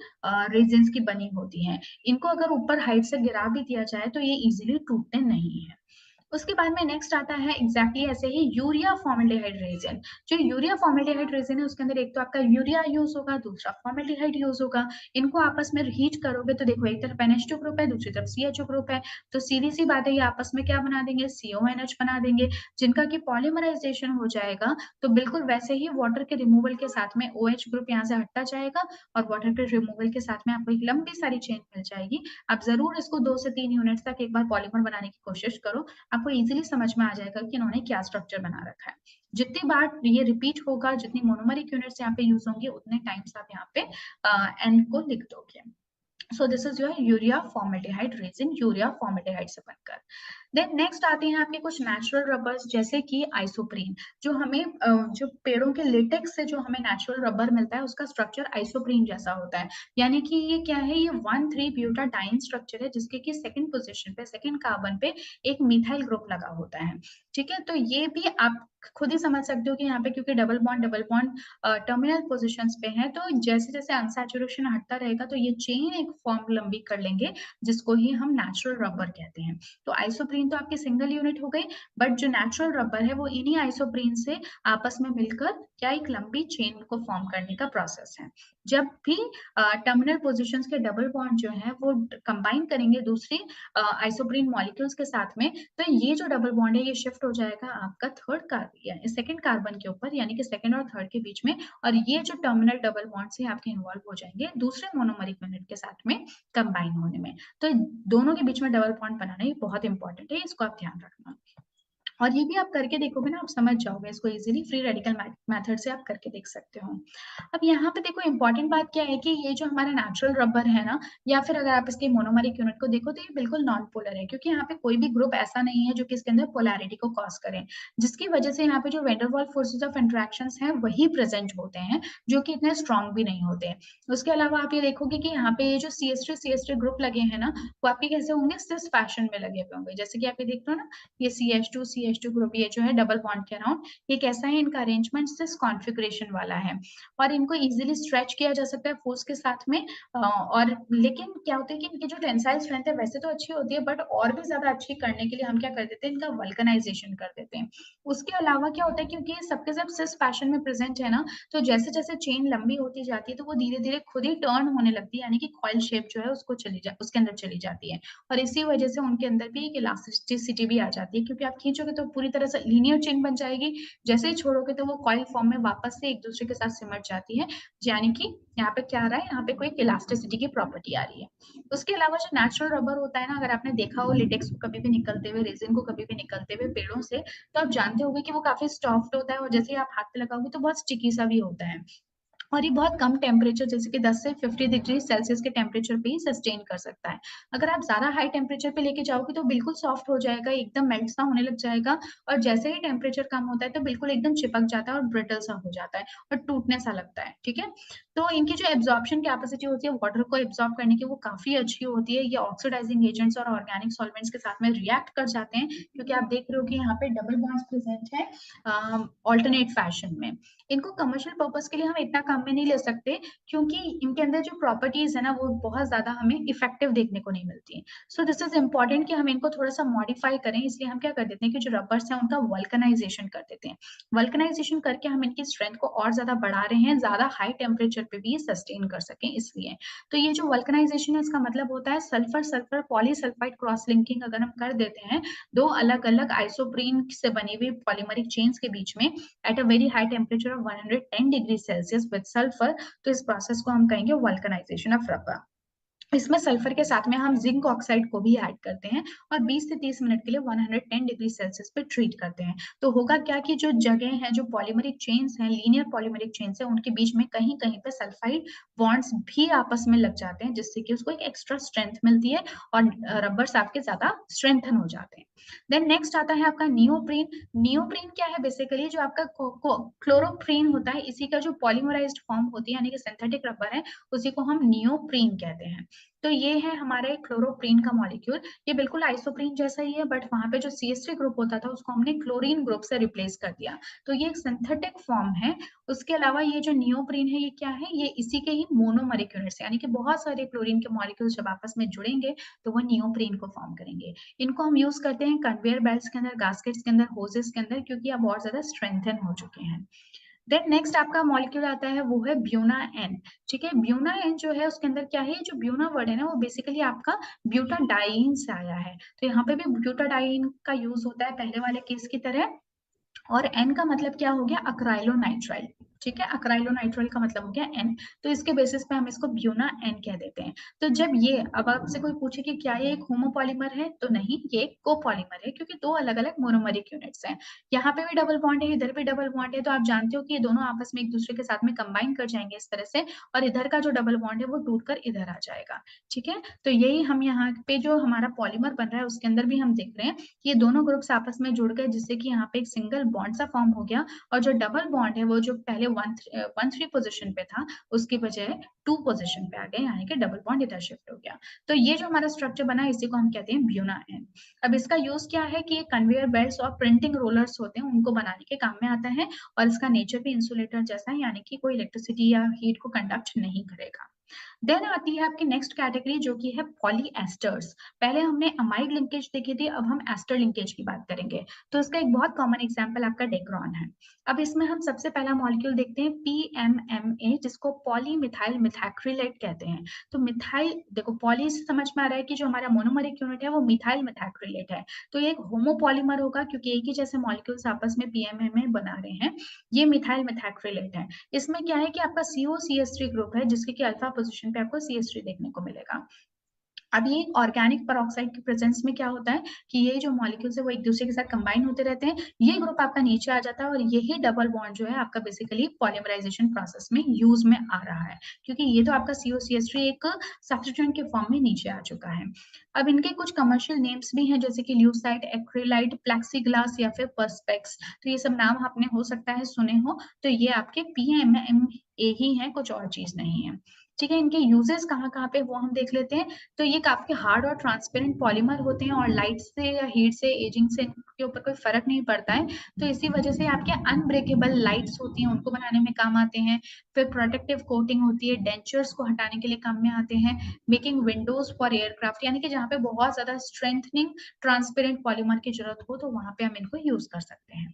रेजिन्स की बनी होती हैं। इनको अगर ऊपर हाइट से गिरा भी दिया जाए तो ये इजिली टूटते नहीं है। उसके बाद में नेक्स्ट आता है एग्जैक्टली ऐसे ही यूरिया फॉर्मल्डिहाइड रेजिन। जो यूरिया फॉर्मल्डिहाइड रेजिन है उसके अंदर एक तो आपका यूरिया यूज होगा, दूसरा फॉर्मल्डिहाइड यूज होगा। इनको आपस में हीट करोगे तो देखो एक तरफ NH2 ग्रुप है, दूसरी तरफ CHO ग्रुप है, तो सीधी सी बात है ये आपस में क्या बना देंगे, CONH बना देंगे, जिनका की पॉलीमराइजेशन हो जाएगा। तो बिल्कुल वैसे ही वाटर के रिमूवल के साथ में OH ग्रुप यहाँ से हटता जाएगा और वाटर के रिमूवल के साथ में आपको एक लंबी सारी चेन मिल जाएगी। आप जरूर इसको 2 से 3 यूनिट्स तक एक बार पॉलीमर बनाने की कोशिश करो, आपको इजीली समझ में आ जाएगा कि इन्होंने क्या स्ट्रक्चर बना रखा है। जितनी बार ये रिपीट होगा, जितनी मोनोमेरिक यूनिट्स यहाँ पे यूज होंगे, उतने टाइम्स आप यहाँ पे एन को लिख दोगे। सो this is your urea formaldehyde resin, urea formaldehyde से बनकर। देन नेक्स्ट आते हैं आपके कुछ नेचुरल रबर्स जैसे कि आइसोप्रीन। जो हमें जो पेड़ों के लेटेक्स से जो हमें नेचुरल रबर मिलता है उसका स्ट्रक्चर आइसोप्रीन जैसा होता है। यानी कि ये क्या है, ये 1,3-ब्यूटाडाइन स्ट्रक्चर है जिसके कि सेकंड पोजीशन पे, सेकंड कार्बन पे एक मिथाइल ग्रुप लगा होता है। ठीक है, तो ये भी आप खुद ही समझ सकते हो कि यहाँ पे क्योंकि डबल बॉन्ड टर्मिनल पोजिशंस पे है, तो जैसे जैसे अनसैचुरेशन हटता रहेगा तो ये चेन एक फॉर्म लंबी कर लेंगे, जिसको ही हम नेचुरल रबर कहते हैं। तो आइसोप्रीन तो आपकी सिंगल यूनिट हो गई, बट जो नेचुरल रबर है वो इन्हीं आइसोप्रीन से आपस में मिलकर क्या एक लंबी चेन को फॉर्म करने का प्रोसेस है। जब भी टर्मिनल पोजीशंस के डबल बॉन्ड जो है वो कंबाइन करेंगे दूसरी आइसोप्रीन मॉलिक्यूल्स के साथ में, तो ये जो डबल बॉन्ड है ये शिफ्ट हो जाएगा आपका थर्ड कार्बन या सेकंड कार्बन के ऊपर, यानी कि सेकंड और थर्ड के बीच में, और ये जो टर्मिनल डबल बॉन्ड से आपके इन्वॉल्व हो जाएंगे दूसरे मोनोमरिक यूनिट के साथ में कंबाइन होने में। तो दोनों के बीच में डबल बॉन्ड बनाना ये बहुत इंपॉर्टेंट है, इसको आप ध्यान रखना। और ये भी आप करके देखोगे ना, आप समझ जाओगे इसको इजीली, फ्री रेडिकल मेथड से आप करके देख सकते हो। अब यहाँ पे देखो इंपॉर्टेंट बात क्या है कि ये जो हमारा नेचुरल रबर है ना, या फिर अगर आप इसके मोनोमरिक यूनिट को देखो तो ये बिल्कुल नॉन पोलर है, क्योंकि यहाँ पे कोई भी ग्रुप ऐसा नहीं है जो कि इसके अंदर पोलैरिटी को कॉज करे, जिसकी वजह से यहाँ पे जो van der Waals forces of interaction है वही प्रेजेंट होते हैं, जो कि इतने स्ट्रॉन्ग भी नहीं होते। उसके अलावा आप ये देखोगे कि यहाँ पे ये जो CH3 ग्रुप लगे हैं ना, वो आपके कैसे होंगे, सिस फैशन में लगे हुए होंगे। जैसे कि आप ये देख रहे हो ना, ये CH2 CH2 ग्रुप ये जो है डबल बॉन्ड के अराउंड, ये कैसा है, इनका अरेंजमेंट सिस कॉन्फ़िगरेशन वाला है और इनको इज़िली स्ट्रेच किया जा सकता है फोर्स के साथ में और लेकिन क्या होता है कि इनकी जो टेंसाइल स्ट्रेंथ है वैसे तो अच्छी होती है बट और भी ज़्यादा अच्छी करने के लिए हम क्या कर देते हैं, इनका वल्कनाइज़ेशन कर देते हैं। उसके अलावा क्या होता है क्योंकि ये सबके सब सिस फैशन में प्रेज़ेंट है ना, तो जैसे-जैसे चेन लंबी होती जाती है तो वो धीरे-धीरे खुद ही टर्न होने लगती है, यानी कि कॉइल शेप जो है उसके अंदर चली जाती है और इसी वजह से उनके अंदर भी एक इलास्टिसिटी भी आ जाती है क्योंकि आप खींचोगे तो पूरी तरह से लीनियर चेन बन जाएगी, जैसे ही छोड़ोगे तो वो कॉइल फॉर्म में वापस से एक-दूसरे के साथ सिमट जाती है, यानी कि यहाँ पे क्या आ रहा है, यहाँ पे कोई एक इलास्टिसिटी की प्रॉपर्टी आ रही है। उसके अलावा जो नेचुरल रबर होता है ना, अगर आपने देखा हो लेटेक्स को कभी भी निकलते हुए, रेज़िन को कभी भी निकलते हुए पेड़ों से, तो आप जानते होंगे कि वो काफ़ी सॉफ्ट होता है और जैसे ही आप हाथ पे लगाओगे तो बहुत स्टिकी सा भी होता है। और ये बहुत कम टेम्परेचर जैसे कि 10 से 50 डिग्री सेल्सियस के टेम्परेचर पे ही सस्टेन कर सकता है। अगर आप ज़्यादा हाई टेम्परेचर पे लेके जाओगे तो बिल्कुल सॉफ्ट हो जाएगा, एकदम मेल्ट सा होने लग जाएगा और जैसे ही टेम्परेचर कम होता है तो बिल्कुल एकदम चिपक जाता है और ब्रिटल सा हो जाता है और टूटने सा लगता है, ठीक है? तो इनकी जो एब्ज़ॉर्प्शन कैपेसिटी होती है वाटर को एब्ज़ॉर्ब करने की वो काफ़ी अच्छी होती है। ये ऑक्सिडाइजिंग एजेंट्स और ऑर्गेनिक सॉल्वेंट्स के साथ में रिएक्ट कर जाते हैं क्योंकि आप देख रहे हो कि यहाँ पे डबल बॉन्ड्स प्रेज़ेंट है अल्टरनेट फैशन में। इनको कमर्शियल पर्पस के लिए हम इतना काम में नहीं ले सकते क्योंकि इनके अंदर जो प्रॉपर्टीज़ है ना वो बहुत ज़्यादा हमें इफेक्टिव देखने को नहीं मिलती हैं। सो दिस इज़ इम्पोर्टेंट कि हम इनको थोड़ा-सा मॉडिफाई करें, इसलिए हम क्या कर देते हैं कि जो रबर्स हैं उनका वल्कनाइज़ेशन कर देते हैं। वल्कनाइज़ेशन करके हम इनकी स्ट्रेंथ को और ज़्यादा बढ़ा रहे हैं, ज़्यादा हाई टेम्परेचर पे भी सस्टेन कर सकें इसलिए। तो ये जो वल्कनाइज़ेशन है इसका मतलब होता है सल्फर-सल्फर पॉलीसल्फाइड क्रॉस लिंकिंग अगर हम कर देते हैं, 2 अलग-अलग आइसोप्रीन से बनी हुई पॉलीमरिक चेन्स के बीच में at a very high temperature of 110 degree Celsius with sulphur, तो इस प्रोसेस को हम कहेंगे वल्कनाइजेशन ऑफ रबर। इसमें सल्फर के साथ में हम जिंक ऑक्साइड को भी ऐड करते हैं और 20 से 30 मिनट के लिए 110 डिग्री सेल्सियस पे ट्रीट करते हैं। तो होगा क्या कि जो जगह है, जो पॉलीमरिक चेन्स हैं, लीनियर पॉलीमरिक चेन्स हैं, उनके बीच में कहीं-कहीं पे सल्फाइड बॉन्ड्स भी आपस में लग जाते हैं, जिससे कि उसको एक एक्स्ट्रा स्ट्रेंथ मिलती है और रबर्स आपके ज़्यादा स्ट्रेंथन हो जाते हैं। देन नेक्स्ट आता है आपका नियोप्रीन। नियोप्रीन क्या है बेसिकली जो आपका क्लोरोप्रीन होता है, इसी का जो पॉलीमराइज्ड फॉर्म होती है यानी कि सिंथेटिक रबर है, उसी को हम नियोप्रीन कहते हैं। तो ये है हमारे क्लोरोप्रीन का मॉलिक्यूल। ये बिल्कुल आइसोप्रीन जैसा ही है बट वहाँ पे जो CH3 ग्रुप होता था उसको हमने क्लोरीन ग्रुप से रिप्लेस कर दिया। तो ये एक सिंथेटिक फॉर्म है। उसके अलावा ये जो नियोप्रीन है ये क्या है? ये इसी के ही मोनोमरिक यूनिट्स हैं, यानी कि बहुत सारे क्लोरीन के मॉलिक्यूल्स जब आपस में जुड़ेंगे तो वो नियोप्रीन को फॉर्म करेंगे। इनको हम यूज़ करते हैं कन्वेयर बेल्ट्स के अंदर, गास्केट्स के अंदर, होसेस के अंदर क्योंकि अब और ज़्यादा स्ट्रेंथन हो चुके हैं। देन नेक्स्ट आपका मॉलिक्यूल आता है वो है ब्यूना एन, ठीक है? ब्यूना एन जो है उसके अंदर क्या है, ये जो ब्यूना वर्ड है ना वो बेसिकली आपका ब्यूटाडाईन से आया है। तो यहाँ पे भी ब्यूटाडाईन का यूज़ होता है पहले वाले केस की तरह और एन का मतलब क्या हो गया, अक्राइलोनाइट्राइल, ठीक है? अक्राइलोनाइट्राइल का मतलब हो गया एन, तो इसके बेसिस पे हम इसको ब्यूना एन कह देते हैं। तो जब ये अब आपसे कोई पूछे कि क्या ये एक होमोपॉलीमर है, तो नहीं, ये एक कोपॉलीमर है क्योंकि 2 अलग-अलग मोनोमरिक यूनिट्स हैं। यहाँ पे भी डबल बॉन्ड है, इधर भी डबल बॉन्ड है, तो आप जानते हो कि ये दोनों आपस में एक-दूसरे के साथ में कंबाइन कर जाएँगे इस तरह से और इधर का जो डबल बॉन्ड है वो टूटकर इधर आ जाएगा, ठीक है? तो यही हम यहाँ पे जो हमारा पॉलीमर बन रहा है उसके अंदर भी हम देख रहे हैं कि ये दोनों ग्रुप्स आपस में जुड़ गए जिससे कि यहाँ पे एक सिंगल बॉन्ड सा फॉर्म हो गया और जो डबल बॉन्ड है वो जो पहले 1-3 पोज़ीशन पे था, उसकी बजाय 2 पोज़ीशन पे आ गया, यानी कि डबल बॉन्ड इधर शिफ्ट हो गया। तो ये जो हमारा स्ट्रक्चर बना है इसी को हम कहते हैं ब्यूना एन। अब इसका यूज़ क्या है कि ये कन्वेयर बेल्ट्स और प्रिंटिंग रोलर्स होते हैं, उनको बनाने के काम में आता है और इसका नेचर भी इंसुलेटर जैसा है, यानी कि कोई इलेक्ट्रिसिटी या हीट को कंडक्ट नहीं करेगा। देन आती है आपकी नेक्स्ट कैटेगरी जो कि है पॉलीएस्टर्स। पहले हमने अमाइड लिंकेज देखी थी, अब हम एस्टर लिंकेज की बात करेंगे। तो इसका एक बहुत कॉमन एग्जांपल आपका डेक्रोन है। अब इसमें हम सबसे पहला मॉलिक्यूल देखते हैं PMMA जिसको पॉलीमिथाइल मिथैक्रिलेट कहते हैं। तो मिथाइल देखो पॉली से समझ में आ रहा है कि जो हमारा मोनोमरिक यूनिट है वो मिथाइल मिथैक्रिलेट है। तो ये एक होमोपॉलीमर होगा क्योंकि एक ही जैसे मॉलिक्यूल्स आपस में PMMA बना रहे हैं। ये मिथाइल मिथैक्रिलेट है। इसमें क्या है कि आपका COCH3 ग्रुप है जिसके कि अल्फा पोज़ीशन पे आपको CH3 देखने को मिलेगा। अब ये ऑर्गेनिक पेरोक्साइड के प्रेजेंस में क्या होता है कि ये जो मॉलिक्यूल्स है वो एक-दूसरे के साथ कंबाइन होते रहते हैं। ये ग्रुप आपका नीचे आ जाता है और यही डबल बॉन्ड जो है आपका बेसिकली पॉलीमराइज़ेशन प्रोसेस में यूज़ में आ रहा है। क्योंकि ये तो आपका COCH3 एक सब्स्टिट्यूएंट के फॉर्म में नीचे आ चुका है। अब इनके कुछ कमर्शियल नेम्स भी हैं जैसे कि ल्यूसाइड, एक्रिलाइट, प्लेक्सिग्लास या फिर पर्सपेक्स। तो ये सब नाम आपने हो सकता है सुने हो। तो ये आपके PMMA ही हैं, कुछ और चीज़ नहीं है। ठीक है, इनके यूजेस कहाँ-कहाँ पे वो हम देख लेते हैं। तो ये काफ़ी हार्ड और ट्रांसपेरेंट पॉलीमर होते हैं और लाइट से या हीट से, एजिंग से इनके ऊपर कोई फ़र्क नहीं पड़ता है। तो इसी वजह से आपके अनब्रेकेबल लाइट्स होती हैं, उनको बनाने में काम आते हैं। फिर प्रोटेक्टिव कोटिंग होती है, डेंचर्स को हटाने के लिए काम में आते हैं। मेकिंग विंडोज़ फॉर एयरक्राफ्ट, यानी कि जहाँ पे बहुत ज़्यादा स्ट्रेंथनिंग ट्रांसपेरेंट पॉलीमर की ज़रूरत हो, तो वहाँ पे हम इनको यूज़ कर सकते हैं।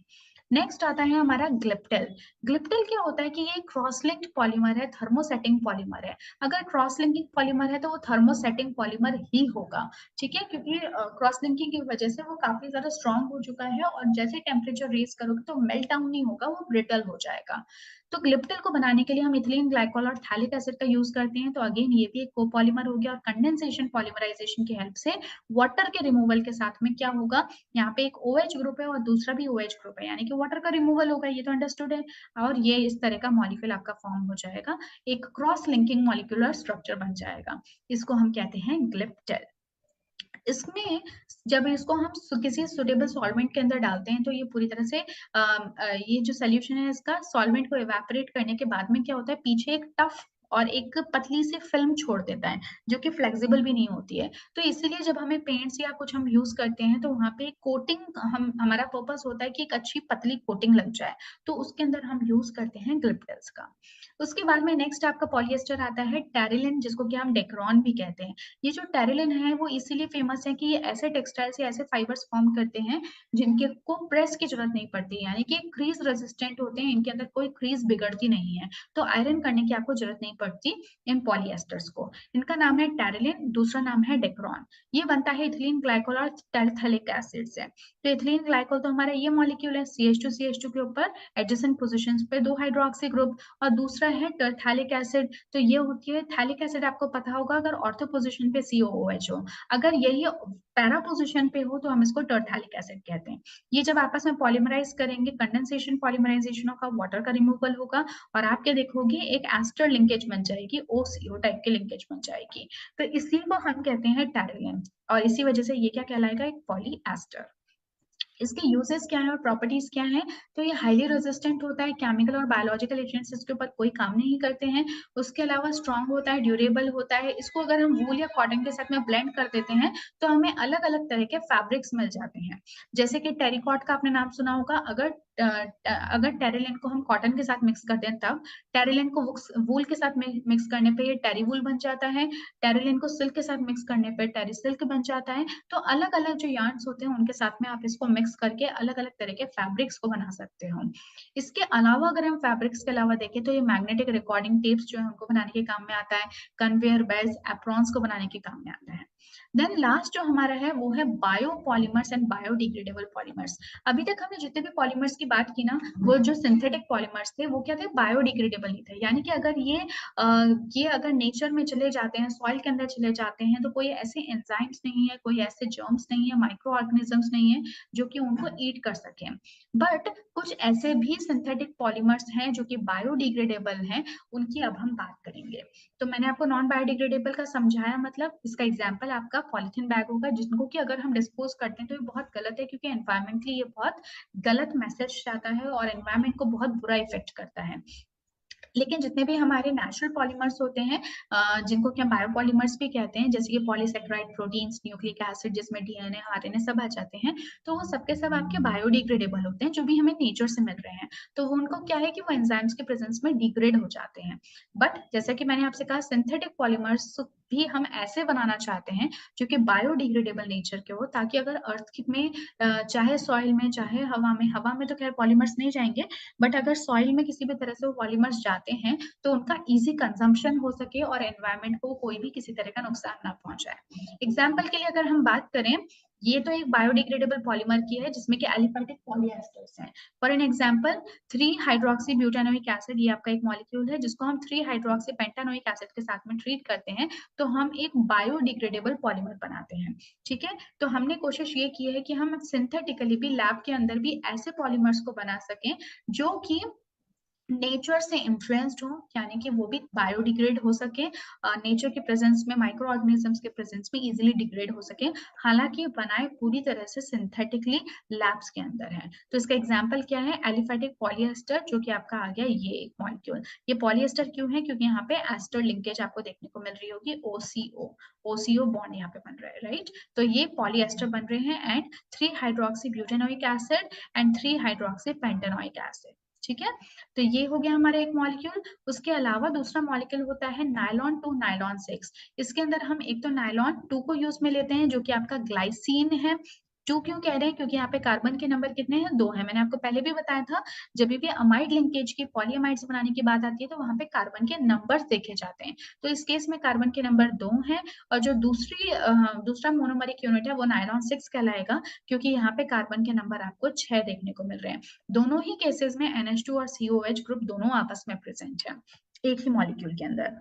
नेक्स्ट आता है हमारा ग्लिप्टिल। ग्लिप्टिल क्या होता है कि ये क्रॉस लिंक्ड पॉलीमर है, थर्मोसेटिंग पॉलीमर है। अगर क्रॉस लिंकिंग पॉलीमर है तो वो थर्मोसेटिंग पॉलीमर ही होगा, ठीक है? क्योंकि क्रॉस लिंकिंग की वजह से वो काफ़ी ज़्यादा स्ट्रॉन्ग हो चुका है और जैसे टेम्परेचर रेज़ करोगे तो मेल्ट डाउन नहीं होगा, वो ब्रिटल हो जाएगा। तो ग्लिप्टिल को बनाने के लिए हम इथिलीन ग्लाइकोल और थैलिक एसिड का यूज़ करते हैं। तो अगेन ये भी एक कोपॉलीमर हो गया और कंडेंसेशन पॉलीमराइज़ेशन की हेल्प से वाटर के रिमूवल के साथ में क्या होगा, यहाँ पे एक OH ग्रुप है और दूसरा भी OH ग्रुप है, यानी कि वाटर का रिमूवल होगा, ये तो अंडरस्टूड है। और ये इस तरह का मॉलिक्यूल आपका फॉर्म हो जाएगा, एक क्रॉस लिंकिंग मॉलिक्यूलर स्ट्रक्चर बन जाएगा। इसको हम कहते हैं ग्लिप्टिल। इसमें जब इसको हम किसी सुटेबल सॉल्वेंट के अंदर डालते हैं तो ये पूरी तरह से ये जो सॉल्यूशन है इसका सॉल्वेंट को इवेपोरेट करने के बाद में क्या होता है, पीछे एक टफ और एक पतली सी फिल्म छोड़ देता है, जो कि फ्लेक्सिबल भी नहीं होती है। तो इसीलिए जब हमें पेंट्स या कुछ हम यूज़ करते हैं तो वहाँ पे कोटिंग हम हमारा पर्पस होता है कि एक अच्छी पतली कोटिंग लग जाए, तो उसके अंदर हम यूज़ करते हैं ग्लिप्टिल्स का। उसके बाद में नेक्स्ट आपका पॉलिएस्टर आता है टेरिलिन, जिसको कि हम डेक्रोन भी कहते हैं। ये जो टेरिलिन है वो इसीलिए फेमस है कि ये ऐसे टेक्सटाइल्स या ऐसे फाइबर्स फॉर्म करते हैं जिनके को प्रेस की जरूरत नहीं पड़ती, यानी कि क्रीज रेजिस्टेंट होते हैं, इनके अंदर कोई क्रीज बिगड़ती नहीं है, तो आयरन करने की आपको जरूरत नहीं पड़ती इन पॉलिएस्टर्स को। इनका नाम है टेरिलिन, दूसरा नाम है डेक्रोन। ये बनता है इथिलीन ग्लाइकोल और टेरथैलिक एसिड से। तो इथिलीन ग्लाइकोल तो हमारा ये मॉलिक्यूल है, CH2 के ऊपर एडजेसेंट पोजीशंस पे 2 हाइड्रोक्सी ग्रुप, और दूसरा है टरथैलिक एसिड। तो ये होती है थैलिक एसिड, आपको पता होगा अगर ऑर्थो पोजीशन पे COOH हो, अगर यही पैरा पोजीशन पे हो तो हम इसको टरथैलिक एसिड कहते हैं। ये जब आपस में पॉलीमराइज करेंगे, कंडेंसेशन पॉलीमराइजेशन होगा, वाटर का रिमूवल होगा और आप क्या देखोगे, एक एस्टर लिंकेज बन जाएगी, OCO टाइप की लिंकेज बन जाएगी। तो इसी को हम कहते हैं टेरिलिन और इसी वजह से ये क्या कहलाएगा, एक पॉलीएस्टर। इसके यूजेस क्या है और प्रॉपर्टीज क्या है, तो ये हाईली रेजिस्टेंट होता है, केमिकल और बायोलॉजिकल एजेंट्स इसके ऊपर कोई काम नहीं करते हैं। उसके अलावा स्ट्रॉन्ग होता है, ड्यूरेबल होता है। इसको अगर हम वूल या कॉटन के साथ में ब्लेंड कर देते हैं तो हमें अलग अलग तरह के फैब्रिक्स मिल जाते हैं। जैसे कि टेरिकॉट का आपने नाम सुना होगा, अगर टेरिलिन को हम कॉटन के साथ मिक्स कर दें तब, टेरिलिन को वूल के साथ मिक्स करने पे ये टेरी वूल बन जाता है, टेरिलिन को सिल्क के साथ मिक्स करने पे टेरी सिल्क बन जाता है। तो अलग-अलग जो यार्न्स होते हैं उनके साथ में आप इसको मिक्स करके अलग-अलग तरह के फैब्रिक्स को बना सकते हो। इसके अलावा अगर हम फैब्रिक्स के अलावा देखें तो ये मैग्नेटिक रिकॉर्डिंग टेप्स जो है उनको बनाने के काम में आता है, कन्वेयर बेल्ट्स, एप्रॉन्स को बनाने के काम में आता है। देन लास्ट जो हमारा है वो है बायोपॉलीमर्स एंड बायोडिग्रेडेबल पॉलीमर्स। अभी तक हमने जितने भी पॉलीमर्स की बात की ना, वो जो सिंथेटिक पॉलीमर्स थे वो क्या थे, बायोडिग्रेडेबल नहीं थे। यानी कि अगर ये अगर नेचर में चले जाते हैं, सॉइल के अंदर चले जाते हैं तो कोई ऐसे एंजाइम्स नहीं है, कोई ऐसे जर्म्स नहीं है, माइक्रो ऑर्गेनिजम्स नहीं है जो कि उनको ईट कर सकें। बट कुछ ऐसे भी सिंथेटिक पॉलीमर्स हैं जो कि बायोडिग्रेडेबल हैं, उनकी अब हम बात करेंगे। तो मैंने आपको नॉन बायोडिग्रेडेबल का समझाया, मतलब इसका एग्जांपल आपका पॉलीथीन बैग होगा, जिनको कि अगर हम डिस्पोज करते हैं तो ये बहुत गलत है, क्योंकि एनवायरमेंटली ये बहुत गलत मैसेज जाता है और एनवायरमेंट को बहुत बुरा इफेक्ट करता है। लेकिन जितने भी हमारे नेचुरल पॉलीमर्स होते हैं, जिनको कि हम बायोपॉलीमर्स भी कहते हैं, जैसे कि पॉलीसेकेराइड प्रोटीन्स, न्यूक्लिक एसिड जिसमें डीएनए, आरएनए सब आ जाते हैं, तो वो सबके सब आपके बायोडिग्रेडेबल होते हैं, जो भी हमें नेचर से मिल रहे हैं। तो वो उनको क्या है कि वो एंजाइम्स के प्रेजेंस में डिग्रेड हो जाते हैं। बट जैसा कि मैंने आपसे कहा, सिंथेटिक पॉलीमर्स भी हम ऐसे बनाना चाहते हैं जो कि बायोडिग्रेडेबल नेचर के हो, ताकि अगर अर्थ में चाहे सॉइल में चाहे हवा में तो खैर पॉलीमर्स नहीं जाएंगे, बट अगर सॉइल में किसी भी तरह से वो पॉलीमर्स जाते हैं तो उनका इजी कंजम्पशन हो सके और एनवायरनमेंट को कोई भी किसी तरह का नुकसान ना पहुंचाए। एग्जाम्पल के लिए अगर हम बात करें, ये तो एक बायोडिग्रेडेबल पॉलीमर की है जिसमें कि एलिफेटिक पॉलीएस्टर्स हैं। For an example, 3 hydroxy butanoic acid, ये आपका एक मॉलिक्यूल है जिसको हम 3 हाइड्रोक्सी पेंटानोइक एसिड के साथ में ट्रीट करते हैं, तो हम एक बायोडिग्रेडेबल पॉलीमर बनाते हैं। ठीक है, तो हमने कोशिश ये की है कि हम सिंथेटिकली भी लैब के अंदर भी ऐसे पॉलीमर्स को बना सकें जो कि नेचर से इन्फ्लुएंस्ड हो, यानी कि वो भी बायोडिग्रेड हो सके, नेचर के प्रेजेंस में, माइक्रो ऑर्गेनिजम्स के प्रेजेंस में इजीली डिग्रेड हो सके, हालांकि बनाए पूरी तरह से सिंथेटिकली लैब्स के अंदर है। तो इसका एग्जांपल क्या है? एलिफेटिक पॉलिएस्टर, जो कि आपका आ गया ये एक मॉलिक्यूल। ये पॉलिएस्टर क्यों है? क्योंकि यहाँ पे एस्टर लिंकेज आपको देखने को मिल रही होगी, ओसीओ बॉन्ड यहाँ पे बन रहा है, राइट? तो ये पॉलिएस्टर बन रहे हैं and 3 hydroxy butanoic acid and 3 hydroxy pentanoic acid, ठीक है? तो ये हो गया हमारा एक मॉलिक्यूल। उसके अलावा दूसरा मॉलिक्यूल होता है नायलॉन 2 नायलॉन 6। इसके अंदर हम एक तो नायलॉन 2 को यूज में लेते हैं, जो कि आपका ग्लाइसिन है। 2 क्यों कह रहे हैं? क्योंकि यहाँ पे कार्बन के नंबर कितने हैं? 2 है। मैंने आपको पहले भी बताया था, जब भी अमाइड लिंकेज की पॉलीअमाइड्स बनाने की बात आती है तो वहां पे कार्बन के नंबर्स देखे जाते हैं। तो इस केस में कार्बन के नंबर 2 है, और जो दूसरा मोनोमरिक यूनिट है वो नायलॉन 6 कहलाएगा, क्योंकि यहाँ पे कार्बन के नंबर आपको 6 देखने को मिल रहे हैं। दोनों ही केसेस में NH2 और COH ग्रुप दोनों आपस में प्रेजेंट है एक ही मॉलिक्यूल के अंदर।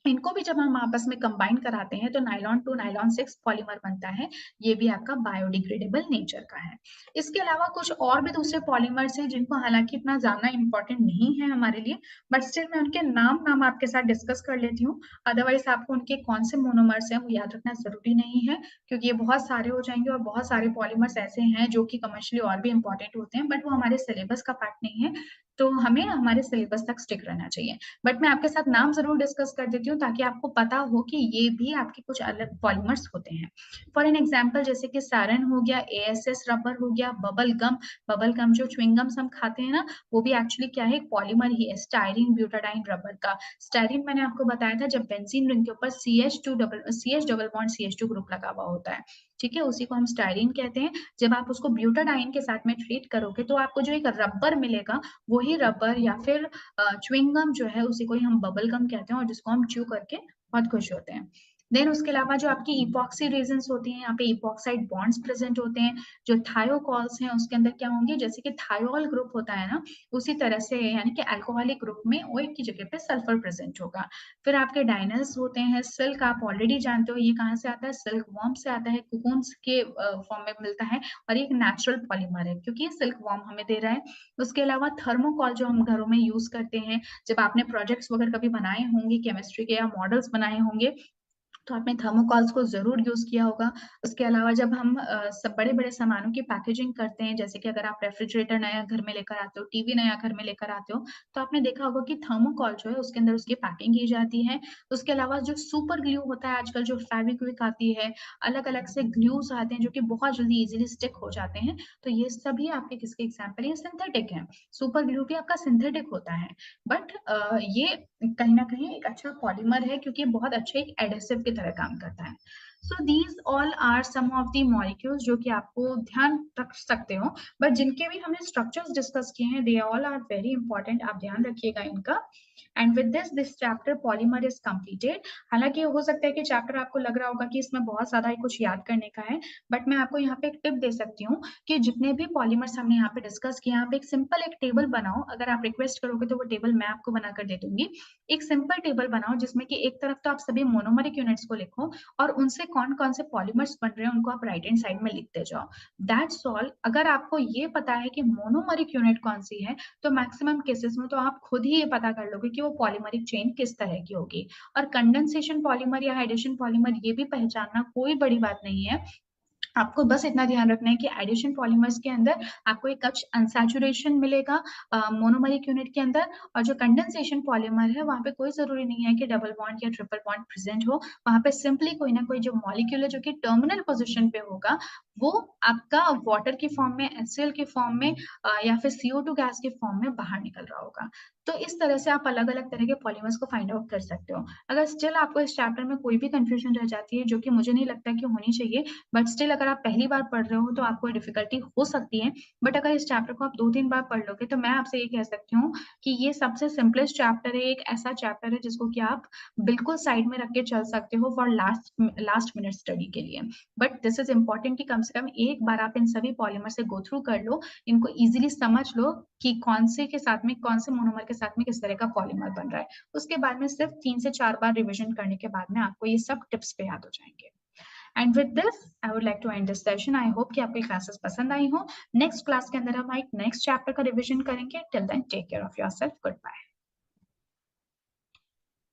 इनको भी जब हम आपस में कंबाइन कराते हैं तो नायलॉन 2 नायलॉन 6 पॉलीमर बनता है। ये भी आपका बायोडिग्रेडेबल नेचर का है। इसके अलावा कुछ और भी दूसरे पॉलीमर्स हैं जिनको हालांकि इतना ज्यादा इंपॉर्टेंट नहीं है हमारे लिए, बट स्टिल मैं उनके नाम आपके साथ डिस्कस कर लेती हूँ। अदरवाइज आपको उनके कौन से मोनोमर्स हैं वो याद रखना जरूरी नहीं है, क्योंकि ये बहुत सारे हो जाएंगे और बहुत सारे पॉलीमर्स ऐसे हैं जो कि कमर्शियली और भी इंपॉर्टेंट होते हैं, बट वो हमारे सिलेबस का पार्ट नहीं है, तो हमें हमारे सिलेबस तक स्टिक रहना चाहिए। बट मैं आपके साथ नाम जरूर डिस्कस कर देती हूँ ताकि आपको पता हो कि ये भी आपके कुछ अलग पॉलीमर्स होते हैं। फॉर एन एग्जाम्पल, जैसे कि सारन हो गया, ASS रबर हो गया, बबल गम जो च्युइंगम्स हम खाते हैं ना, वो भी एक्चुअली क्या है? पॉलीमर ही है, स्टाइरिन ब्यूटाडाइन रबर का। स्टाइरिन मैंने आपको बताया था, जब बेंजीन रिंग के ऊपर CH double bond CH2 group लगा हुआ होता है, ठीक है, उसी को हम स्टाइरिन कहते हैं। जब आप उसको ब्यूटाडाइन के साथ में ट्रीट करोगे तो आपको जो एक रबर मिलेगा, वही रबर या फिर च्युइंगम जो है उसी को ही हम बबल गम कहते हैं, और जिसको हम च्यू करके बहुत खुश होते हैं। देन उसके अलावा जो आपकी इपॉक्सी रेजन्स होती हैं, यहाँ पे इपॉक्साइड बॉन्ड्स प्रेजेंट होते हैं। जो थायोकॉल्स हैं उसके अंदर क्या होंगे? जैसे कि थायोल ग्रुप होता है ना, उसी तरह से यानी कि अल्कोहलिक ग्रुप में OH की जगह पे सल्फर प्रेजेंट होगा। फिर आपके डाइनल्स होते हैं। सिल्क आप ऑलरेडी जानते हो ये कहाँ से आता है? सिल्क वॉर्म से आता है, कुकुन्स के फॉर्म में मिलता है, और एक नेचुरल पॉलीमर है क्योंकि ये सिल्क वॉर्म हमें दे रहा है। उसके अलावा थर्मोकॉल जो हम घरों में यूज करते हैं, जब आपने प्रोजेक्ट्स वगैरह कभी बनाए होंगे केमिस्ट्री के या मॉडल्स बनाए होंगे, तो आपने थर्मोकॉल्स को जरूर यूज किया होगा। उसके अलावा जब हम सब बड़े-बड़े सामानों की पैकेजिंग करते हैं, जैसे कि अगर आप रेफ्रिजरेटर नया घर में लेकर आते हो, टीवी नया घर में लेकर आते हो, तो आपने देखा होगा कि थर्मोकॉल जो है उसके अंदर उसकी पैकिंग की जाती है। उसके अलावा जो सुपर ग्लू होता है, आजकल जो फेविक्विक आती है, अलग-अलग से ग्लूस आते हैं जो कि बहुत जल्दी इजीली स्टिक हो जाते हैं, तो ये सभी आपके किसके एग्जाम्पल है? ये सिंथेटिक है। सुपर ग्लू भी आपका सिंथेटिक होता है, बट ये कहीं न कहीं एक अच्छा पॉलीमर है क्योंकि बहुत अच्छे एक एडेसिव की तरह काम करता है। So these all are some of the molecules जो कि आपको ध्यान रख सकते हो, बट जिनके भी हमने स्ट्रक्चर्स डिस्कस किए हैं, they all are very important, आप ध्यान रखिएगा इनका। And with this chapter polymer is completed. हालाँकि हो सकता है कि चैप्टर आपको लग रहा होगा कि इसमें बहुत ज़्यादा ही कुछ याद करने का है, बट मैं आपको यहाँ पे एक टिप दे सकती हूँ कि जितने भी पॉलीमर्स हमने यहाँ पे डिस्कस किए, आप एक सिंपल एक टेबल बनाओ। अगर आप रिक्वेस्ट करोगे तो वो टेबल मैं आपको बनाकर दे दूँगी। एक सिंपल टेबल बनाओ जिसमें कि एक तरफ तो आप सभी मोनोमरिक यूनिट्स को लिखो, और उनसे कौन-कौन से पॉलीमर्स बन रहे हैं उनको आप राइट हैंड साइड में लिखते जाओ। That's all. अगर आपको ये पता है कि मोनोमरिक यूनिट कौन-सी है, तो मैक्सिमम केसेस में तो आप खुद ही ये पता कर लोगे कि वो पॉलीमरिक चेन किस तरह की होगी। और कंडेंसेशन पॉलीमर या हाइड्रेशन पॉलीमर ये भी पहचानना कोई बड़ी बात नहीं है। आपको बस इतना ध्यान रखना है कि एडिशन पॉलीमर्स के अंदर आपको एक कुछ अनसैचुरेशन मिलेगा मोनोमरिक यूनिट के अंदर, और जो कंडेंसेशन पॉलीमर है वहाँ पे कोई ज़रूरी नहीं है कि डबल बॉन्ड या ट्रिपल बॉन्ड प्रेजेंट हो। वहाँ पे सिंपली कोई ना कोई जो मॉलिक्यूल है जो कि टर्मिनल पोज़ीशन पे होगा, वो आपका वाटर की फॉर्म में, HCl की फॉर्म में या फिर CO2 गैस के फॉर्म में बाहर निकल रहा होगा। तो इस तरह से आप अलग-अलग तरह के पॉलीमर्स को फाइंड आउट कर सकते हो। अगर स्टिल आपको इस चैप्टर में कोई भी कन्फ्यूजन रह जाती है, जो कि मुझे नहीं लगता कि होनी चाहिए, बट स्टिल अगर आप पहली बार पढ़ रहे हो तो आपको डिफिकल्टी हो सकती है। बट अगर इस चैप्टर को आप 2-3 बार पढ़ लोगे तो मैं आपसे ये कह सकती हूँ कि ये सबसे सिंपलेस्ट चैप्टर है, एक ऐसा चैप्टर है जिसको कि आप बिल्कुल साइड में रख के चल सकते हो for last last minute study के लिए। बट दिस इज़ इम्पोर्टेंट कि कम से कम एक बार आप इन सभी पॉलीमर से गो थ्रू कर लो, इनको ईज़िली समझ लो कि कौन से के साथ में, कौन से मोनोमर के साथ में किस तरह का पॉलीमर बन रहा है। उसके बाद में सिर्फ 3 से 4 बार रिविज़न करने के बाद में आपको ये सब टिप्स पे याद हो जाएँगे। And with this I would like to end this session. I hope कि आपकी क्लासेस पसंद आई हो। नेक्स्ट क्लास के अंदर हम एक नेक्स्ट चैप्टर का रिविजन करेंगे। Till then take care of yourself. Good bye.